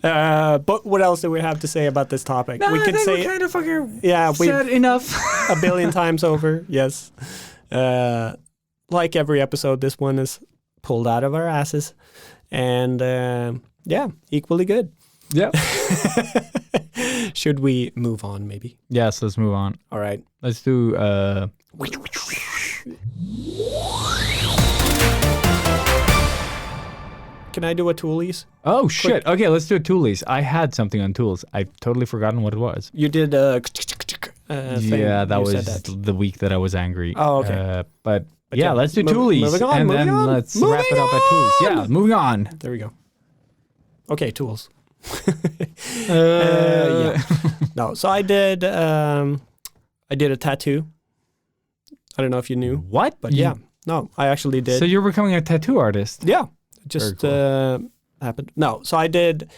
But what else do we have to say about this topic? No, we I could think say, we kind of fucking we said enough. a billion times over. Yes. Like every episode, this one is pulled out of our asses, and equally good. Yeah. Should we move on, maybe? Yes, let's move on. All right. Let's do. Can I do a Toolies? Oh shit! Okay, let's do a Toolies. I had something on tools. I've totally forgotten what it was. You did a thing. Yeah, that You was said that. the week that I was angry. Oh, okay. But yeah, let's do moving Toolies, on, and moving then on, let's wrap it up at Toolies. Yeah, moving on. There we go. Okay, tools. Yeah. No, so I did a tattoo. I don't know if you knew, What? but yeah, no, I actually did. So you're becoming a tattoo artist? Yeah, it just happened. No, so I did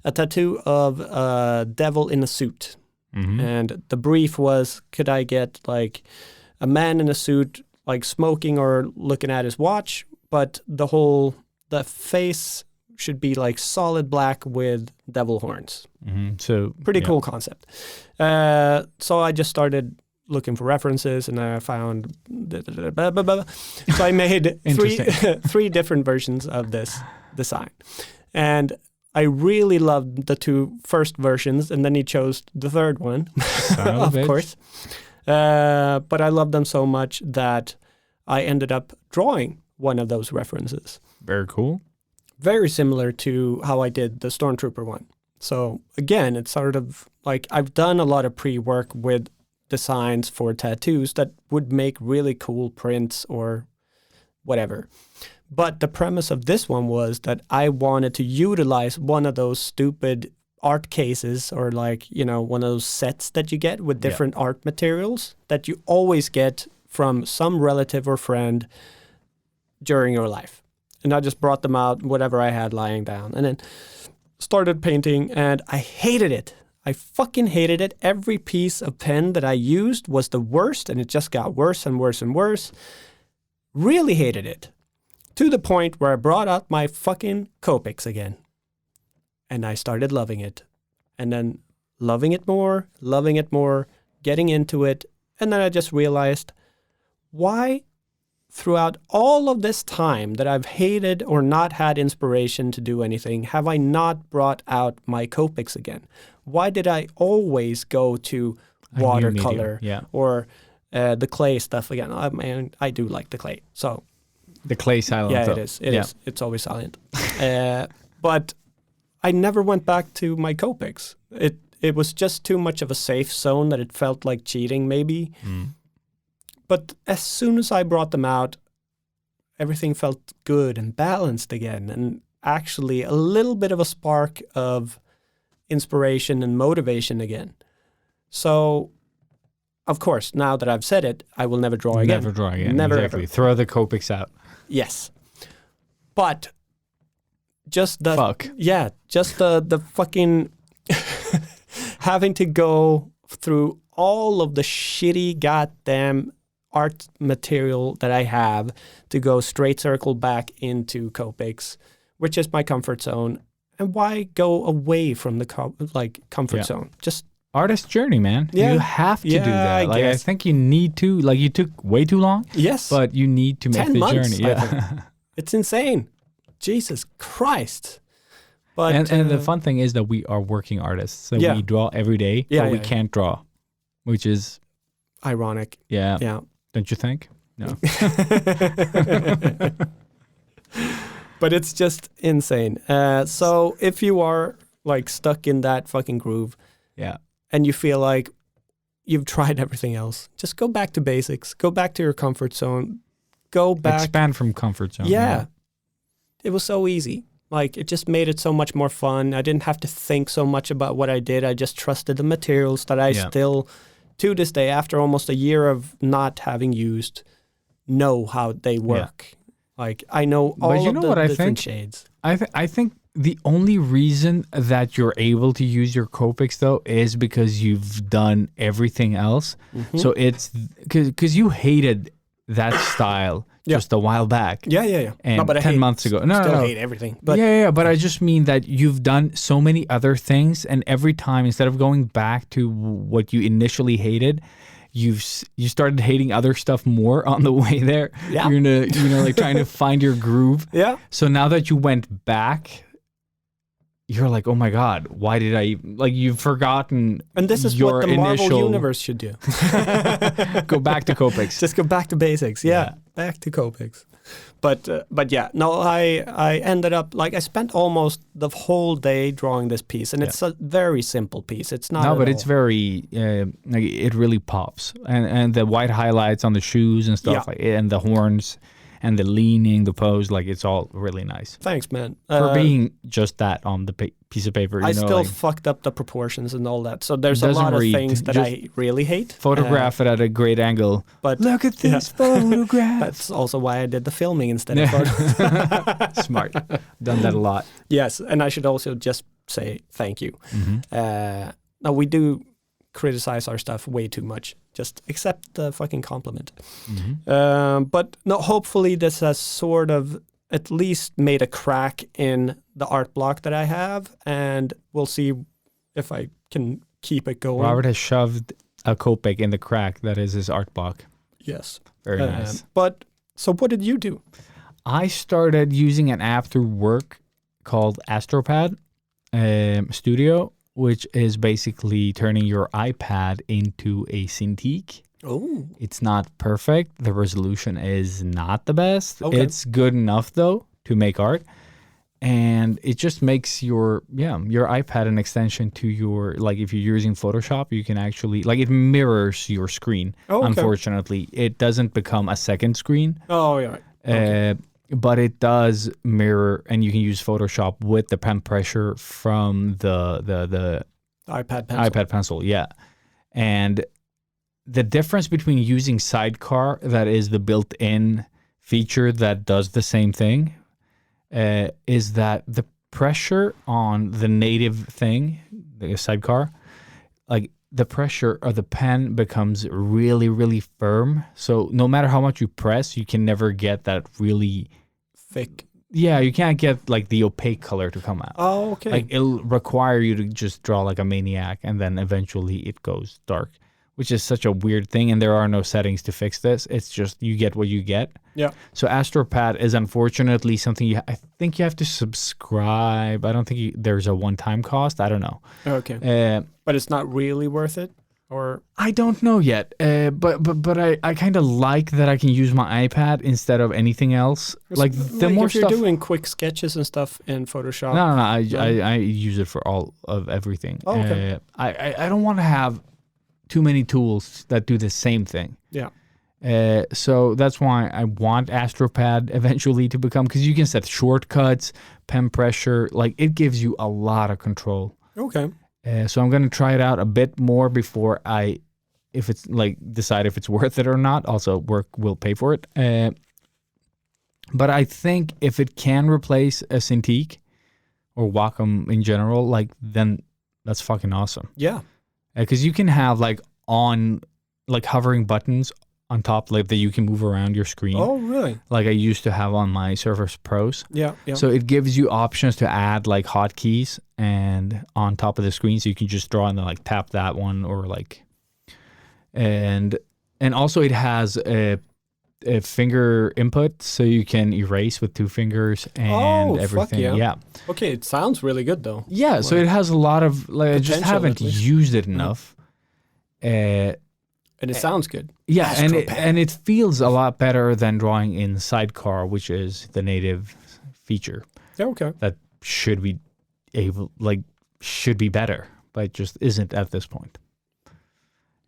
a tattoo of a devil in a suit. Mm-hmm. And the brief was, could I get like a man in a suit, like smoking or looking at his watch, but the face should be like solid black with devil horns. Mm-hmm. So Pretty cool concept. So I just started looking for references, and I found. So I made three different versions of this design, and I really loved the two first versions, and then he chose the third one, of course. But I loved them so much that I ended up drawing one of those references. Very cool. Very similar to how I did the Stormtrooper one. So again, it's sort of like I've done a lot of pre-work with designs for tattoos that would make really cool prints or whatever. But the premise of this one was that I wanted to utilize one of those stupid art cases, or like, one of those sets that you get with different art materials that you always get from some relative or friend during your life. And I just brought them out, whatever I had lying down, and then started painting, and I hated it. I fucking hated it. Every piece of pen that I used was the worst, and it just got worse and worse and worse. Really hated it. To the point where I brought out my fucking copics again. And I started loving it. And then loving it more, getting into it. And then I just realized, why throughout all of this time that I've hated or not had inspiration to do anything, have I not brought out my copics again? Why did I always go to watercolor or the clay stuff again? I do like the clay. So the clay silent. Yeah, though. it is. It is. It's always silent. But I never went back to my copics. It was just too much of a safe zone that it felt like cheating, maybe. Mm. But as soon as I brought them out, everything felt good and balanced again, and actually a little bit of a spark of inspiration and motivation again. So, of course, now that I've said it, I will never draw again. Never draw again. Never exactly. ever. Throw the copics out. Yes. But just the fucking having to go through all of the shitty goddamn art material that I have to go straight circle back into copics, which is my comfort zone. And why go away from the comfort zone? Just artist journey, man. Yeah. You have to do that. I think you need to. You took way too long. Yes. But you need to make 10 the months, journey. Yeah. It's insane. Jesus Christ. But and the fun thing is that we are working artists. So we draw every day, but we can't draw, which is ironic. Yeah. Yeah. Don't you think? No. But it's just insane. So if you are stuck in that fucking groove, and you feel like you've tried everything else, just go back to basics. Go back to your comfort zone. Go back. Expand from comfort zone. Yeah. It was so easy. It just made it so much more fun. I didn't have to think so much about what I did. I just trusted the materials that I still, to this day, after almost a year of not having used, know how they work. I know all of the different shades. I think the only reason that you're able to use your copics, though, is because you've done everything else. Mm-hmm. So it's because you hated that style just a while back. Yeah. And no, but 10 months ago. No, still no. hate everything. But yeah, but I just mean that you've done so many other things, and every time, instead of going back to what you initially hated, you started hating other stuff more on the way there. Yeah. You're gonna, like trying to find your groove. Yeah. So now that you went back, you're like, oh my God, why did I, like, you've forgotten. And this is your what the Marvel initial- universe should do. Go back to copics. Just go back to basics. Yeah. Back to copics. But yeah, no, I ended up, like, I spent almost the whole day drawing this piece, and it's a very simple piece. It's not. No, at but all. it's very, like, it really pops. And the white highlights on the shoes and stuff, like, and the horns and the leaning, the pose, like, it's all really nice. Thanks, man. For being just that on the piece of paper. I still like, fucked up the proportions and all that. So there's It a doesn't lot of read. things that Just I really hate. photograph it at a great angle. But Look at this photograph. That's also why I did the filming instead of photos. Smart. Done that a lot. Yes, and I should also just say thank you. Now, we do criticize our stuff way too much. Just accept the fucking compliment. But no, hopefully this has sort of at least made a crack in the art block that I have, and we'll see if I can keep it going. Robert has shoved a copic in the crack that is his art block. Yes. Very nice. But, so what did you do? I started using an app through work called AstroPad Studio, which is basically turning your iPad into a Cintiq. Oh. It's not perfect. The resolution is not the best. Okay. It's good enough, though, to make art. And it just makes your iPad an extension to your, like, if you're using Photoshop, you can actually, like, it mirrors your screen. Oh, okay. Unfortunately, it doesn't become a second screen. Oh, yeah. But it does mirror, and you can use Photoshop with the pen pressure from the iPad pencil. iPad pencil, yeah. And the difference between using Sidecar, that is the built-in feature that does the same thing, is that the pressure on the native thing, the Sidecar, like the pressure of the pen becomes really, really firm. So no matter how much you press, you can never get that really thick. Yeah, you can't get like the opaque color to come out. Oh, okay. Like it'll require you to just draw like a maniac, and then eventually it goes dark, which is such a weird thing. And there are no settings to fix this. It's just you get what you get. Yeah. So AstroPad is unfortunately something I think you have to subscribe. I don't think there's a one-time cost. I don't know. Okay. But it's not really worth it, or I don't know yet. But I kind of like that I can use my iPad instead of anything else. Like the more if you're stuff. doing quick sketches and stuff in Photoshop. No. I use it for all of everything. Oh, okay. I don't want to have too many tools that do the same thing. Yeah. So that's why I want AstroPad eventually to become, because you can set shortcuts, pen pressure, like it gives you a lot of control. Okay. So I'm going to try it out a bit more before if it's like decide if it's worth it or not. Also, work will pay for it. But I think if it can replace a Cintiq or Wacom in general, like then that's fucking awesome. Yeah. Because you can have like hovering buttons on top, like that you can move around your screen. Oh, really? Like I used to have on my Surface Pros. Yeah. So it gives you options to add like hotkeys and on top of the screen, so you can just draw and then like tap that one or like, and also it has a finger input, so you can erase with 2 fingers and everything. Fuck Yeah. Okay, it sounds really good though. Yeah. So it has a lot of like I just Potential, haven't at least. used it enough. And it sounds good. Yeah, AstroPad. and it feels a lot better than drawing in Sidecar, which is the native feature Yeah, okay. that should be better, but just isn't at this point.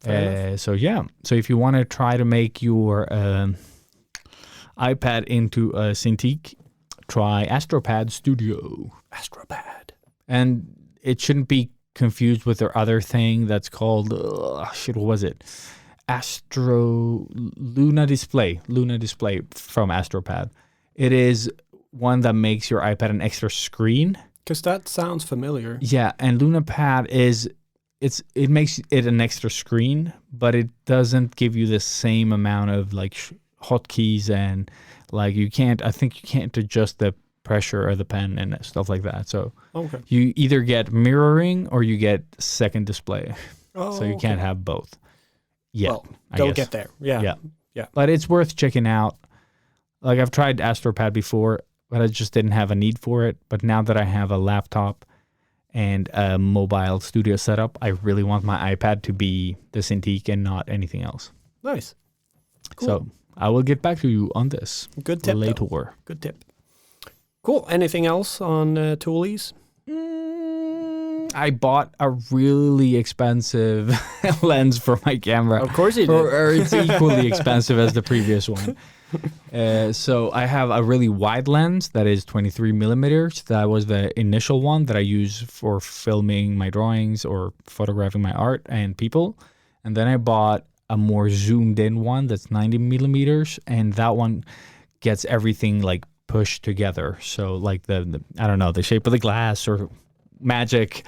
So if you want to try to make your iPad into a Cintiq, try AstroPad Studio. AstroPad. And it shouldn't be confused with their other thing that's called what was it? Luna Display from AstroPad. It is one that makes your iPad an extra screen. Because that sounds familiar. Yeah, and LunaPad it makes it an extra screen, but it doesn't give you the same amount of like hotkeys and like I think you can't adjust the pressure of the pen and stuff like that. So Okay. you either get mirroring or you get second display. Oh, So you can't have both. Yeah. Well, I they'll guess. get there. Yeah. Yeah. But it's worth checking out. Like I've tried AstroPad before, but I just didn't have a need for it. But now that I have a laptop and a mobile studio setup, I really want my iPad to be the Cintiq and not anything else. Nice. Cool. So I will get back to you on this Good tip. later. though. Good tip. Cool. Anything else on Toolies? I bought a really expensive lens for my camera. Of course you did. Or it's equally expensive as the previous one. So I have a really wide lens that is 23 millimeters. That was the initial one that I use for filming my drawings or photographing my art and people. And then I bought a more zoomed in one that's 90 millimeters, and that one gets everything like pushed together. So like the I don't know, the shape of the glass or magic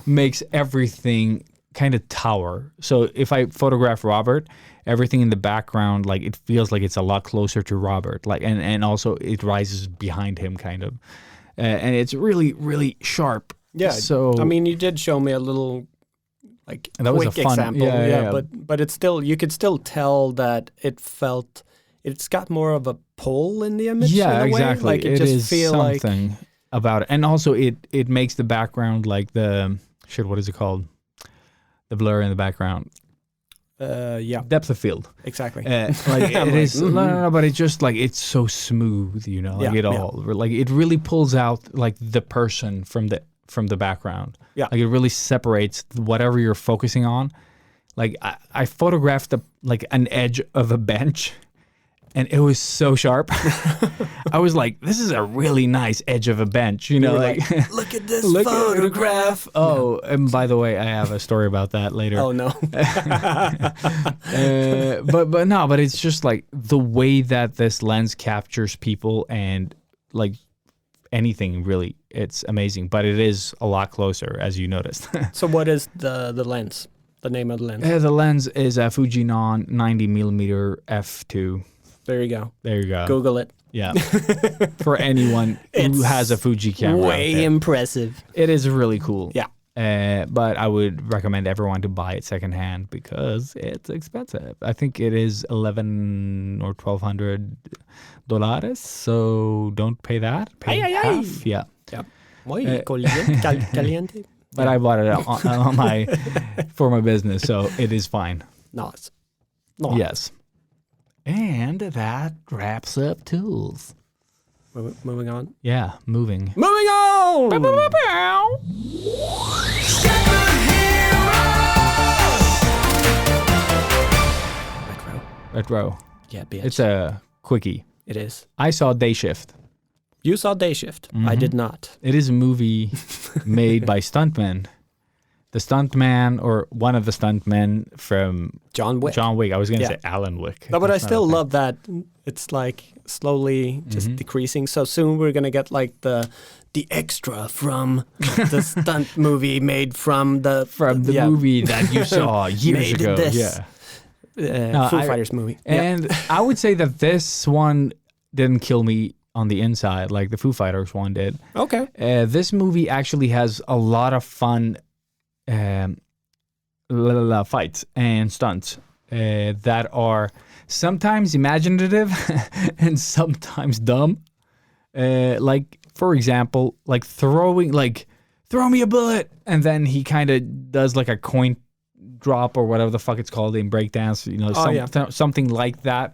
makes everything kind of tower. So if I photograph Robert, everything in the background, like it feels like it's a lot closer to Robert, like and also it rises behind him kind of, and it's really really sharp. Yeah. So I mean, you did show me a little like that was quick a fun example. yeah. But it's still, you could still tell that it's got more of a pull in the image. Yeah, in a way. exactly. Like it just is feel like something about it, and also it makes the background like the what is it called? The blur in the background. yeah, Depth of field. exactly. Like it is no, but it's just like it's so smooth, you know, like like it really pulls out like the person from the background. Yeah. Like it really separates whatever you're focusing on. Like I photographed an edge of a bench, and it was so sharp. I was like, this is a really nice edge of a bench, you know, like look at this look photograph. Oh, and by the way, I have a story about that later. Oh no. But it's just like the way that this lens captures people and like anything really, it's amazing. But it is a lot closer, as you noticed. So what is the lens? The name of the lens? The lens is a Fujinon 90mm f2. There you go. There you go. Google it. Yeah. For anyone who has a Fuji camera. Way impressive. It is really cool. Yeah. But I would recommend everyone to buy it secondhand because it's expensive. I think it is $1,100 or $1,200. So don't pay that. Pay half. Yeah. Yeah. Muy caliente. But I bought it on for my business, so it is fine. Nice. Yes. And that wraps up tools. Moving on. Yeah, moving. Moving on! Retro. Yeah, bitch. It's a quickie. It is. I saw Day Shift. You saw Day Shift. I did not. It is a movie made by stuntmen. The stuntman, or one of the stuntmen from John Wick. I was going to say Alan Wick. No, but I That's not still a thing. love that it's like slowly just decreasing. So soon we're gonna get like the extra from the stunt movie made from the movie that you saw years Made ago. this. Yeah. Foo Fighters movie. And I would say that this one didn't kill me on the inside like the Foo Fighters one did. Okay. This movie actually has a lot of fun fights and stunts that are sometimes imaginative and sometimes dumb. Like, for example, like throw me a bullet, and then he kind of does like a coin drop or whatever the fuck it's called in breakdance, you know, something like that,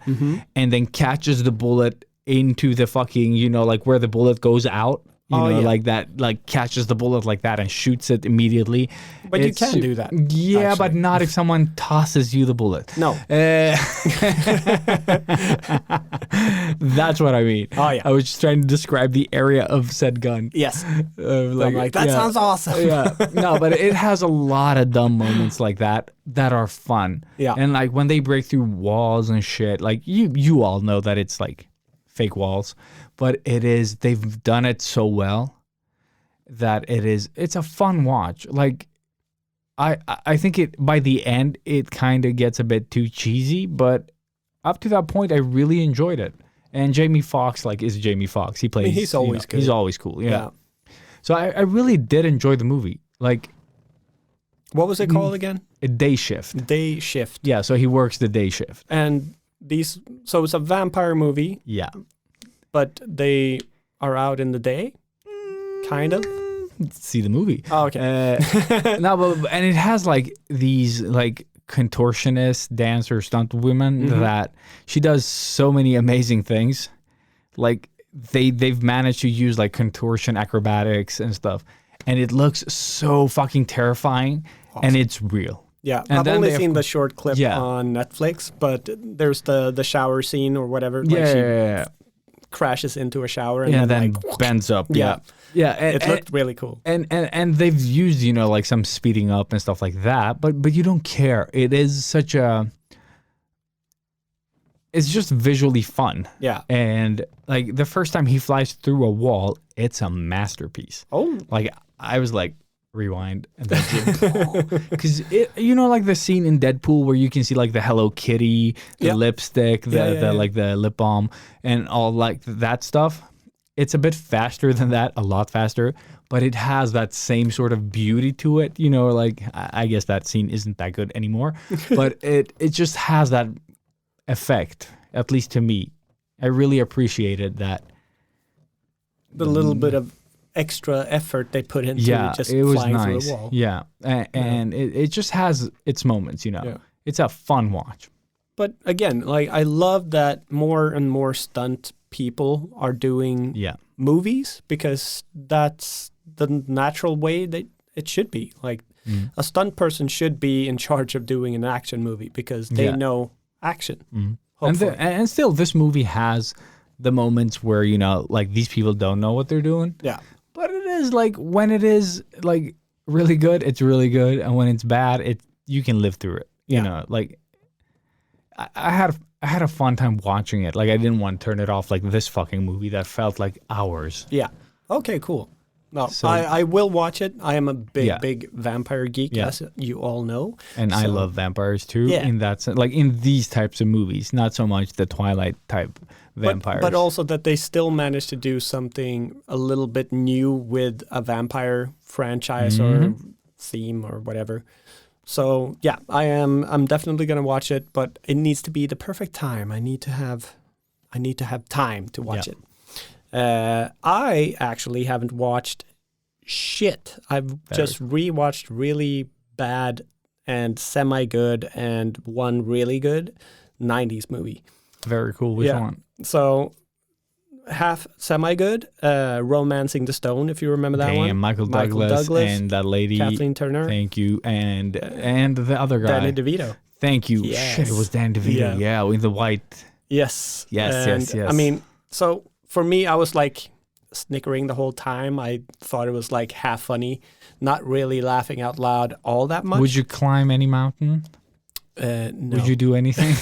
and then catches the bullet into the fucking, you know, like where the bullet goes out. You know, like that, like catches the bullet like that and shoots it immediately. But you can do that. Yeah, actually. but not if someone tosses you the bullet. No. That's what I mean. Oh, yeah. I was just trying to describe the area of said gun. Yes. I'm like, that yeah. sounds awesome. Yeah. No, but it has a lot of dumb moments like that are fun. Yeah. And like when they break through walls and shit, like you all know that it's like fake walls, but they've done it so well that it's a fun watch. Like I think by the end it kind of gets a bit too cheesy, but up to that point, I really enjoyed it. And Jamie Foxx, is Jamie Foxx. He plays. He's always good. He's always cool. Yeah. So I really did enjoy the movie. What was it called again? A Day Shift. Day Shift. Yeah. So he works the day shift. And so it's a vampire movie, Yeah. but they are out in the day, kind of. See the movie. Oh, okay. And it has these contortionist dancer stunt women that she does so many amazing things. They've managed to use contortion acrobatics and stuff, and it looks so fucking terrifying. Awesome. And it's real. Yeah, and I've only seen the short clip on Netflix, but there's the shower scene or whatever. She crashes into a shower and then bends up. Yeah. It looked really cool. And they've used some speeding up and stuff like that, but you don't care. It is such it's just visually fun. Yeah. And the first time he flies through a wall, it's a masterpiece. Oh. I was rewind and then because the scene in Deadpool where you can see the Hello Kitty, the lipstick, the lip balm and all that stuff. It's a bit faster than that, a lot faster, but it has that same sort of beauty to it. I guess that scene isn't that good anymore, but it just has that effect, at least to me. I really appreciated that. The little bit of extra effort they put into just it was flying nice. through a wall. Yeah, and it just has its moments, Yeah. It's a fun watch. But again, I love that more and more stunt people are doing movies because that's the natural way that it should be. A stunt person should be in charge of doing an action movie because they know action. And still, this movie has the moments where these people don't know what they're doing. Yeah. But it is when it is really good, it's really good, and when it's bad, you can live through it. You know, I had a fun time watching it. I didn't want to turn it off this fucking movie that felt like hours. Yeah. Okay, cool. No, so, I will watch it. I am a big vampire geek, as you all know. And I love vampires too. In that sense, in these types of movies, not so much the Twilight type vampires. But also that they still managed to do something a little bit new with a vampire franchise or theme or whatever. So yeah, I'm definitely gonna watch it, but it needs to be the perfect time. I need to have time to watch it. I actually haven't watched shit. I've just rewatched really bad and semi-good and one really good 90s movie. Very cool. Which one? So half semi-good, Romancing the Stone, if you remember that one. Michael Douglas and that lady. Kathleen Turner. Thank you. And the other guy. Danny DeVito. Thank you. Yes. Shit, it was Danny DeVito. Yeah, with the white. Yes. Yes. I mean, so for me, I was snickering the whole time. I thought it was half funny, not really laughing out loud all that much. Would you climb any mountain? No. Would you do anything?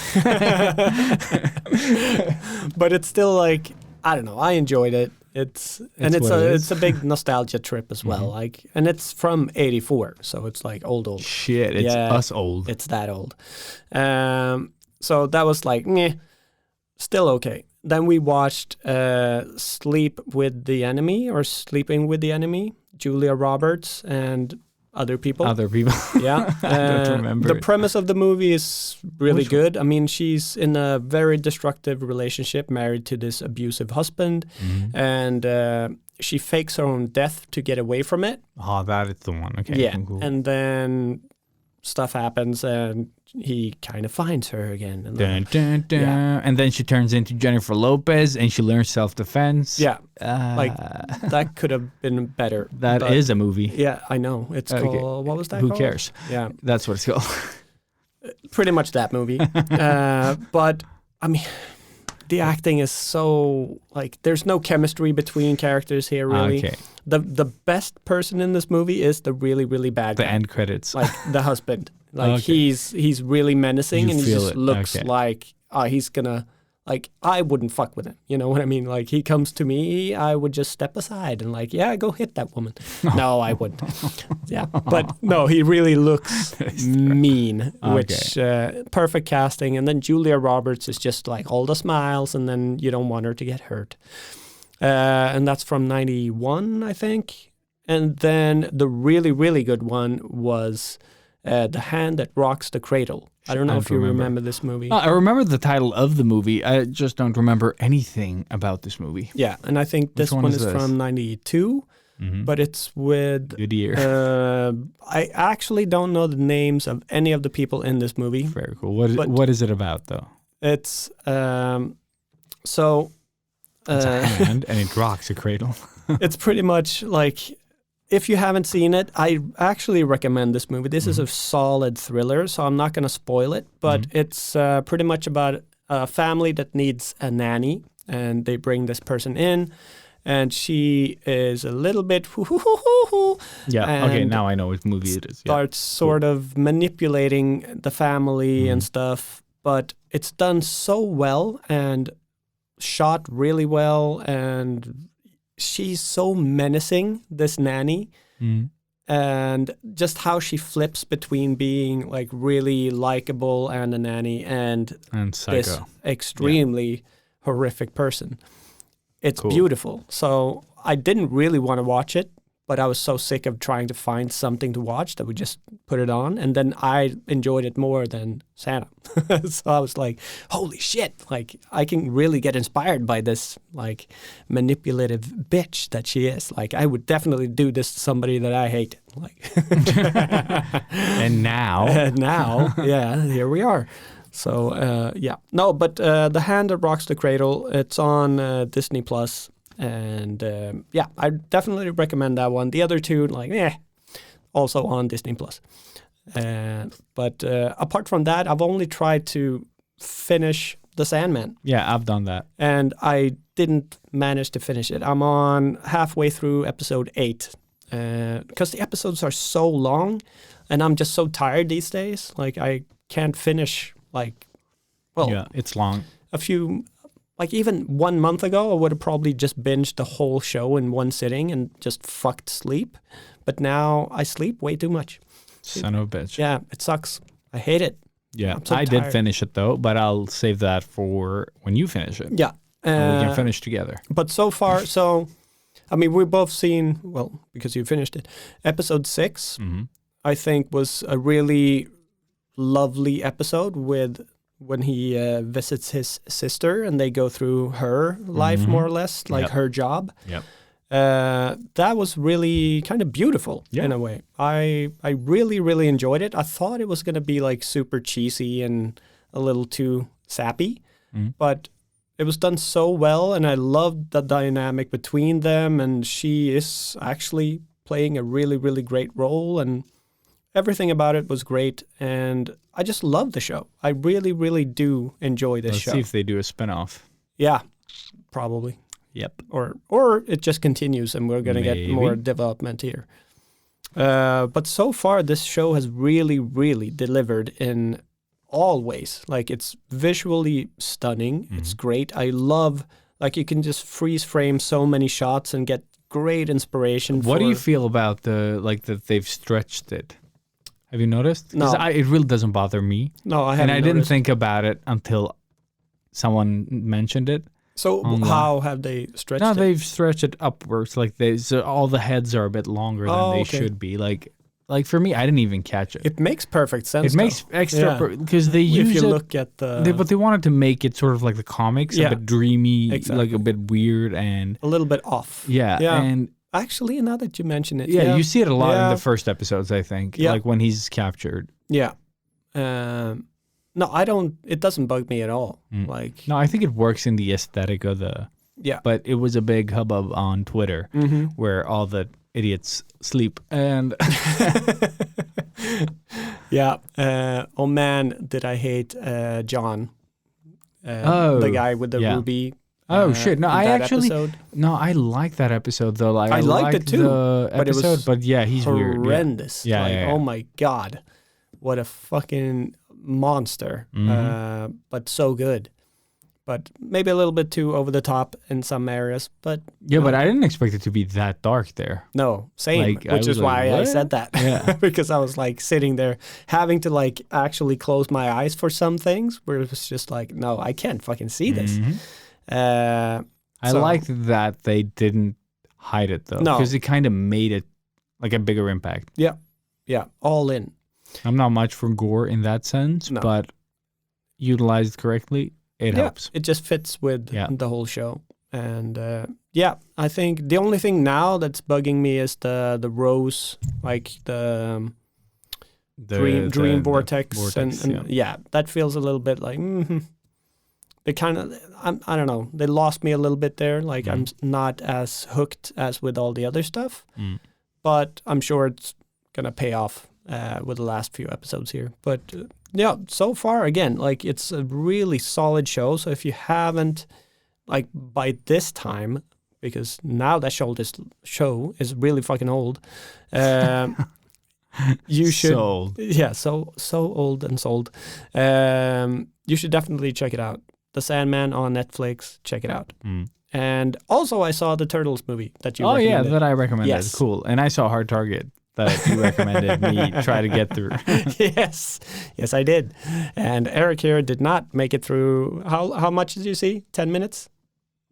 But it's still I don't know. I enjoyed it. It's a big nostalgia trip as well. And it's from '84, so it's old. Shit, it's us old. It's that old. So that was meh, still okay. Then we watched Sleeping with the Enemy, Julia Roberts and other people. Yeah. I don't remember. The premise of the movie is really good. I mean, she's in a very destructive relationship, married to this abusive husband, and she fakes her own death to get away from it. Oh, that is the one. Okay. Yeah. Cool. And then stuff happens and he kind of finds her again. And dun, dun, dun. Yeah. And then she turns into Jennifer Lopez and she learns self-defense. Yeah. That could have been better. That is a movie. Yeah, I know. It's called, what was that called? Who cares? Yeah. That's what it's called. Pretty much that movie. But, I mean, the acting is so, there's no chemistry between characters here, really. Okay. The best person in this movie is the really, really bad guy. The end credits. The husband. He's really menacing and he just looks like he's gonna like I wouldn't fuck with him. You know what I mean? Like he comes to me, I would just step aside and like, yeah, go hit that woman. No, I wouldn't. Yeah, but no, he really looks mean, which perfect casting. And then Julia Roberts is just like all the smiles, and then you don't want her to get hurt. And that's from 91, I think. And then the really, really good one was The Hand That Rocks the Cradle. I don't know if you remember this movie. I remember the title of the movie. I just don't remember anything about this movie. Yeah, and I think this one is from 92, but it's with... Good year. I actually don't know the names of any of the people in this movie. Very cool. What is it about, though? It's... It's a hand, and it rocks a cradle. It's pretty much like... If you haven't seen it, I actually recommend this movie. This is a solid thriller, so I'm not going to spoil it. But it's pretty much about a family that needs a nanny, and they bring this person in, and she is a little bit Yeah, okay, now I know what movie it is. Starts sort of manipulating the family and stuff, but it's done so well and shot really well, and she's so menacing, this nanny, and just how she flips between being like really likable and a nanny and psycho. This extremely horrific person. It's beautiful. So I didn't really want to watch it, but I was so sick of trying to find something to watch that we just put it on, and then I enjoyed it more than Santa. So I was like, holy shit, like I can really get inspired by this like manipulative bitch that she is. Like I would definitely do this to somebody that I hate. Like And now yeah, here we are. So yeah. No, but The Hand That Rocks the Cradle, it's on Disney Plus. And yeah, I definitely recommend that one. The other two, like, also on Disney Plus. But apart from that, I've only tried to finish The Sandman. Yeah, I've done that. And I didn't manage to finish it. I'm on halfway through episode 8. Because the episodes are so long, and I'm just so tired these days. Like, I can't finish, like, well... Yeah, it's long. Like even 1 month ago, I would have probably just binged the whole show in one sitting and just fucked sleep. But now I sleep way too much. Son of a bitch. Yeah, it sucks. I hate it. Yeah, So I tired. did finish it though, but I'll save that for when you finish it. Yeah. And we can finish together. But so far, I mean, we've both seen, well, because you finished it, episode 6, I think was a really lovely episode with... when he visits his sister and they go through her life more or less, like her job. Yep. That was really kind of beautiful in a way. I really, really enjoyed it. I thought it was going to be like super cheesy and a little too sappy, but it was done so well, and I loved the dynamic between them, and she is actually playing a really, really great role, and everything about it was great, and I just love the show. I really, really do enjoy this show. Let's see if they do a spin-off. Yeah, probably. Yep. Or it just continues and we're going to get more development here. But so far, this show has really, really delivered in all ways. Like, it's visually stunning. It's great. I love, like, you can just freeze frame so many shots and get great inspiration. What do you feel about that they've stretched it? Have you noticed? No. It really doesn't bother me. No, I haven't And I didn't noticed. think about it until someone mentioned it. So how have they stretched No, it? they've stretched it upwards. Like so all the heads are a bit longer than they should be. Like for me, I didn't even catch it. It makes perfect sense. It makes extra because they use if you it. look at the, But they wanted to make it sort of like the comics, a bit dreamy, like a bit weird, and a little bit off. yeah. And actually, now that you mention it, you see it a lot in the first episodes. I think, like when he's captured. Yeah. No, I don't. It doesn't bug me at all. Like, No, I think it works in the aesthetic of the. yeah. But it was a big hubbub on Twitter where all the idiots sleep and. Yeah. Oh man, did I hate John? The guy with the ruby. Oh shit! No, I actually episode. no, I like that episode though. Like I liked it too, the but it was episode, but yeah, he's horrendous. Yeah. Like, Yeah. oh my god, what a fucking monster. But so good. but maybe a little bit too over the top in some areas. But Yeah, but I didn't expect it to be that dark there. no, same. Like, I Which was is like, why I what? said that. Yeah. Because I was like sitting there having to like actually close my eyes for some things where it was just like, no, I can't fucking see this. Mhm. I So- liked that they didn't hide it though, No. because it kind of made it like a bigger impact. Yeah, all in. I'm not much for gore in that sense, No. but utilized correctly, it helps. It just fits with Yeah. the whole show. And I think the only thing now that's bugging me is the rose, like the dream vortex, and yeah. that feels a little bit like they kind of I don't know, they lost me a little bit there. Like I'm not as hooked as with all the other stuff, but I'm sure it's gonna pay off with the last few episodes here. But yeah, so far again, like it's a really solid show. So if you haven't, like by this time, because now that show is really fucking old. You should, Sold. yeah, so old and sold. You should definitely check it out. The Sandman on Netflix. Check it out. And also, I saw the Turtles movie that you. Oh yeah, recommended. that I recommended. Yes. Cool. And I saw Hard Target that you recommended me try to get through. yes, I did. And Eric here did not make it through. How much did you see? 10 minutes?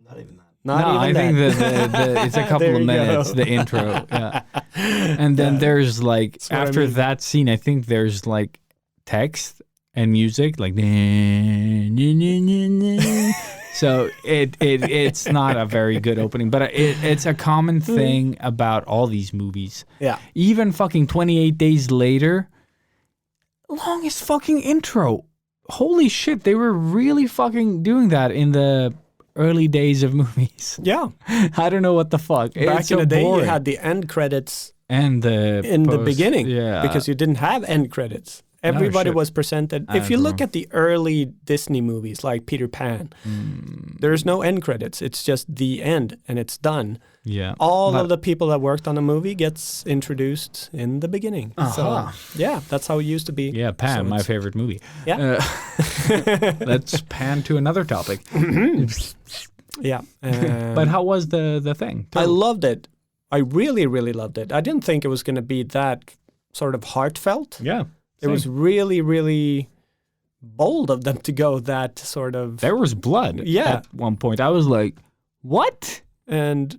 Not even that. Not no, I even think that. it's a couple There of you minutes, go. the intro. Yeah. And then there's like, That's what I after mean. that scene, I think there's like text and music, like, so it's not a very good opening, but it's a common thing about all these movies. Yeah. Even fucking 28 Days Later, longest fucking intro. Holy shit, they were really fucking doing that in the early days of movies. Yeah. I don't know what the fuck. Back It's in so the day, boring. you had the end credits and the in the post- beginning, yeah, because you didn't have end credits. Everybody shit. was presented. I If you don't look know. at the early Disney movies like Peter Pan, there's no end credits. It's just the end and it's done. yeah. All But- of the people that worked on the movie gets introduced in the beginning. So Uh-huh. yeah, that's how it used to be. Yeah, Pan, So my it's- favorite movie. Yeah. Let's pan to another topic. Yeah. But how was the thing? I loved it. I really, really loved it. I didn't think it was going to be that sort of heartfelt. Yeah. It was really, really bold of them to go that sort of. There was blood Yeah. at one point. I was like, what? And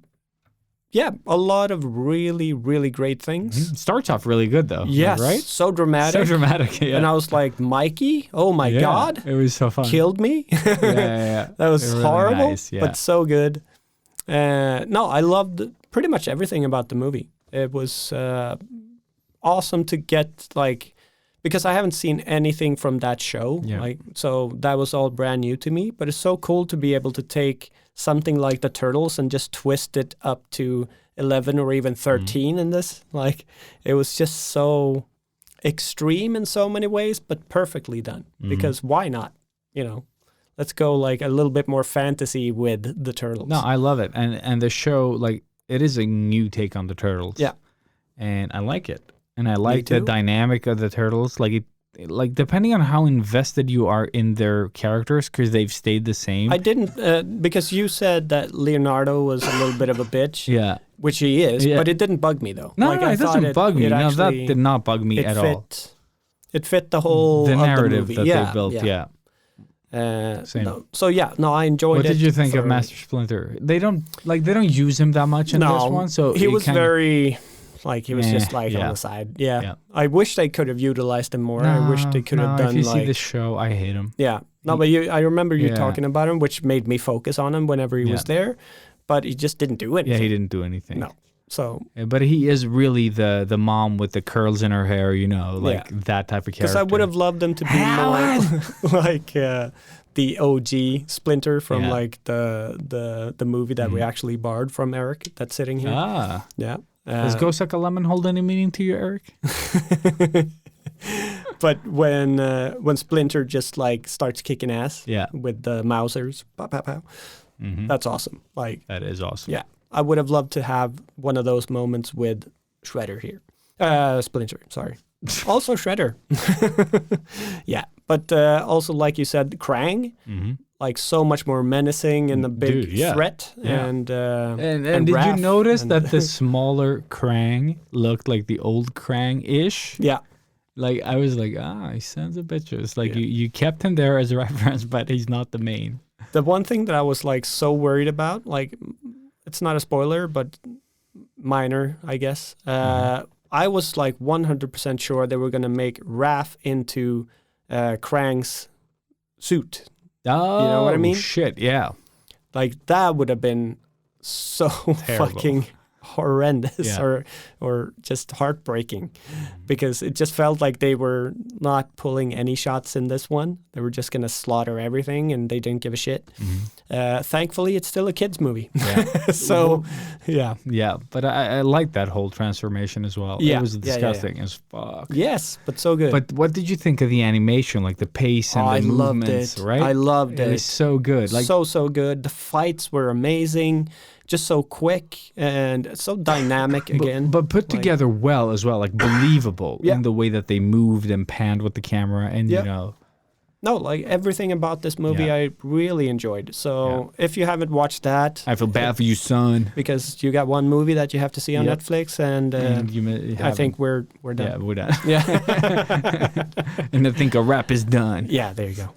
yeah, a lot of really, really great things. Starts off really good though. Yes, Right? so dramatic. So dramatic. Yeah. And I was like, Mikey, oh my Yeah, God, It was so fun. killed me. Yeah. That was Really horrible, nice, yeah. but so good. No, I loved pretty much everything about the movie. It was awesome to get because I haven't seen anything from that show. Yeah. So that was all brand new to me. But it's so cool to be able to take something like the Turtles and just twist it up to 11 or even 13 in this. Like it was just so extreme in so many ways, but perfectly done. Because why not? Let's go like a little bit more fantasy with the Turtles. No, I love it. And the show, like, it is a new take on the Turtles. Yeah. And I like it. And I like the too. dynamic of the Turtles. Like, depending on how invested you are in their characters, because they've stayed the same. I didn't, because you said that Leonardo was a little bit of a bitch, yeah. which he is, Yeah. but it didn't bug me though. No, I it thought doesn't bug me. it No, that actually- did not bug me it at all. It fit the whole The of narrative the that movie. they built, yeah. Same. No. So yeah, no, I enjoyed What it. did you think of thoroughly. Master Splinter? They don't use him that much in this one, so he it was kinda- very he was just yeah. on the side. Yeah. Yeah. I wish they could have utilized him more. I wish they could have done If you see like this show, I hate him. yeah. No, but I remember you Yeah. talking about him, which made me focus on him whenever he was Yeah. there, but he just didn't do anything. Yeah, he didn't do anything. No. So Yeah, but he is really the mom with the curls in her hair, that type of character. because I would have loved him to be more like the OG Splinter from Yeah. like the movie that we actually borrowed from Eric that's sitting here. Ah. Yeah. Does Go Suck a Lemon hold any meaning to you, Eric? But when Splinter just like starts kicking ass Yeah. with the Mausers, pow, pow, pow, Mhm. that's awesome. Like, That is awesome. yeah, I would have loved to have one of those moments with Shredder here. Splinter, sorry. Also Shredder. Yeah, but also like you said, Krang, Mhm. like so much more menacing and a big Dude, yeah. threat. Yeah. And And did you Raph notice and- that the smaller Krang looked like the old Krang-ish? yeah, Like, I was like, he sons of bitches. Like, you kept him there as a reference, but he's not the main. the one thing that I was like so worried about, like it's not a spoiler, but minor, I guess. I was like 100% sure they were gonna make Raph into Krang's suit. Oh, know what I mean? Shit, yeah. Like that would have been so fucking horrendous Yeah. or just heartbreaking, because it just felt like they were not pulling any shots in this one. They were just gonna slaughter everything and they didn't give a shit. Thankfully, it's still a kids movie. Yeah. So yeah, Yeah, but I like that whole transformation as well. Yeah, It was yeah, yeah, disgusting as fuck. yes, but so good. But what did you think of the animation, like the pace and I the loved movements, it. right? I loved It it. was so good. Like, so good. The fights were amazing, just so quick and so dynamic again. but put like- together well as well, like believable Yeah. in the way that they moved and panned with the camera, and Yeah. you know, No, like everything about this movie Yeah. I really enjoyed. So if you haven't watched that, I feel bad for you, son. because you got one movie that you have to see on Yep. Netflix, and And you I think we're done. yeah, we're done. Yeah. And I think a wrap is done. Yeah, there you go.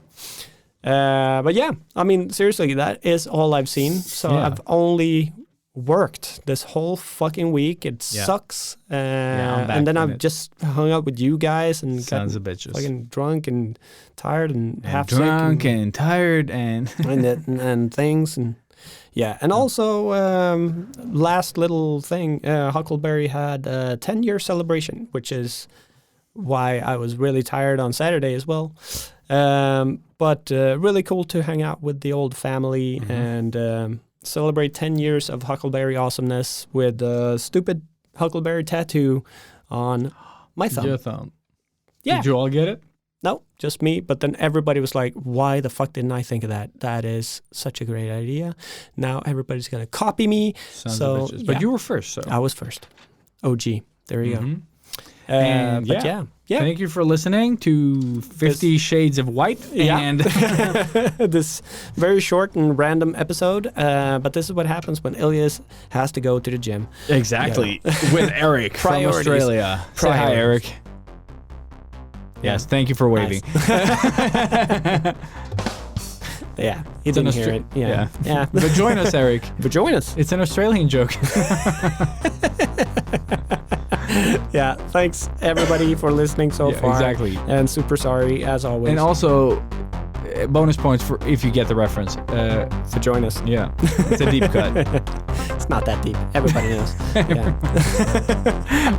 But yeah, I mean, seriously, that is all I've seen. So Yeah. I've only worked this whole fucking week. It Yeah. sucks. I'm back And then in I've it. just hung out with you guys and Sons got of bitches. fucking drunk and tired and, And half drunk sick and tired and and things and yeah. And also last little thing, Huckleberry had a 10-year celebration, which is why I was really tired on Saturday as well. But really cool to hang out with the old family and celebrate 10 years of Huckleberry awesomeness with a stupid Huckleberry tattoo on my thumb. your thumb. Yeah. Did you all get it? No, just me. But then everybody was like, why the fuck didn't I think of that? That is such a great idea. Now everybody's going to copy me. Sons So, of bitches. But yeah. you were first, so. I was first. OG. There you Mhm. go. And But yeah. Thank you for listening to 50 Shades of White. Yeah. And This very short and random episode. But this is what happens when Ilias has to go to the gym. exactly. With Eric from Priorities. Australia. Say hi, Priorities. Eric. Yes, thank you for waving. Yeah, he It's an didn't hear it. Yeah. Yeah. But join us, Eric. But join us. It's an Australian joke. Yeah. Thanks, everybody, for listening so Yeah, far. exactly. And super sorry, as always. And also, bonus points for if you get the reference. So join us. Yeah, it's a deep cut. It's not that deep. Everybody knows. Yeah.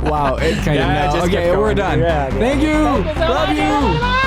Wow, it kind of. Yeah, just Okay, kept we're going. done. Yeah, Thank you. Love you.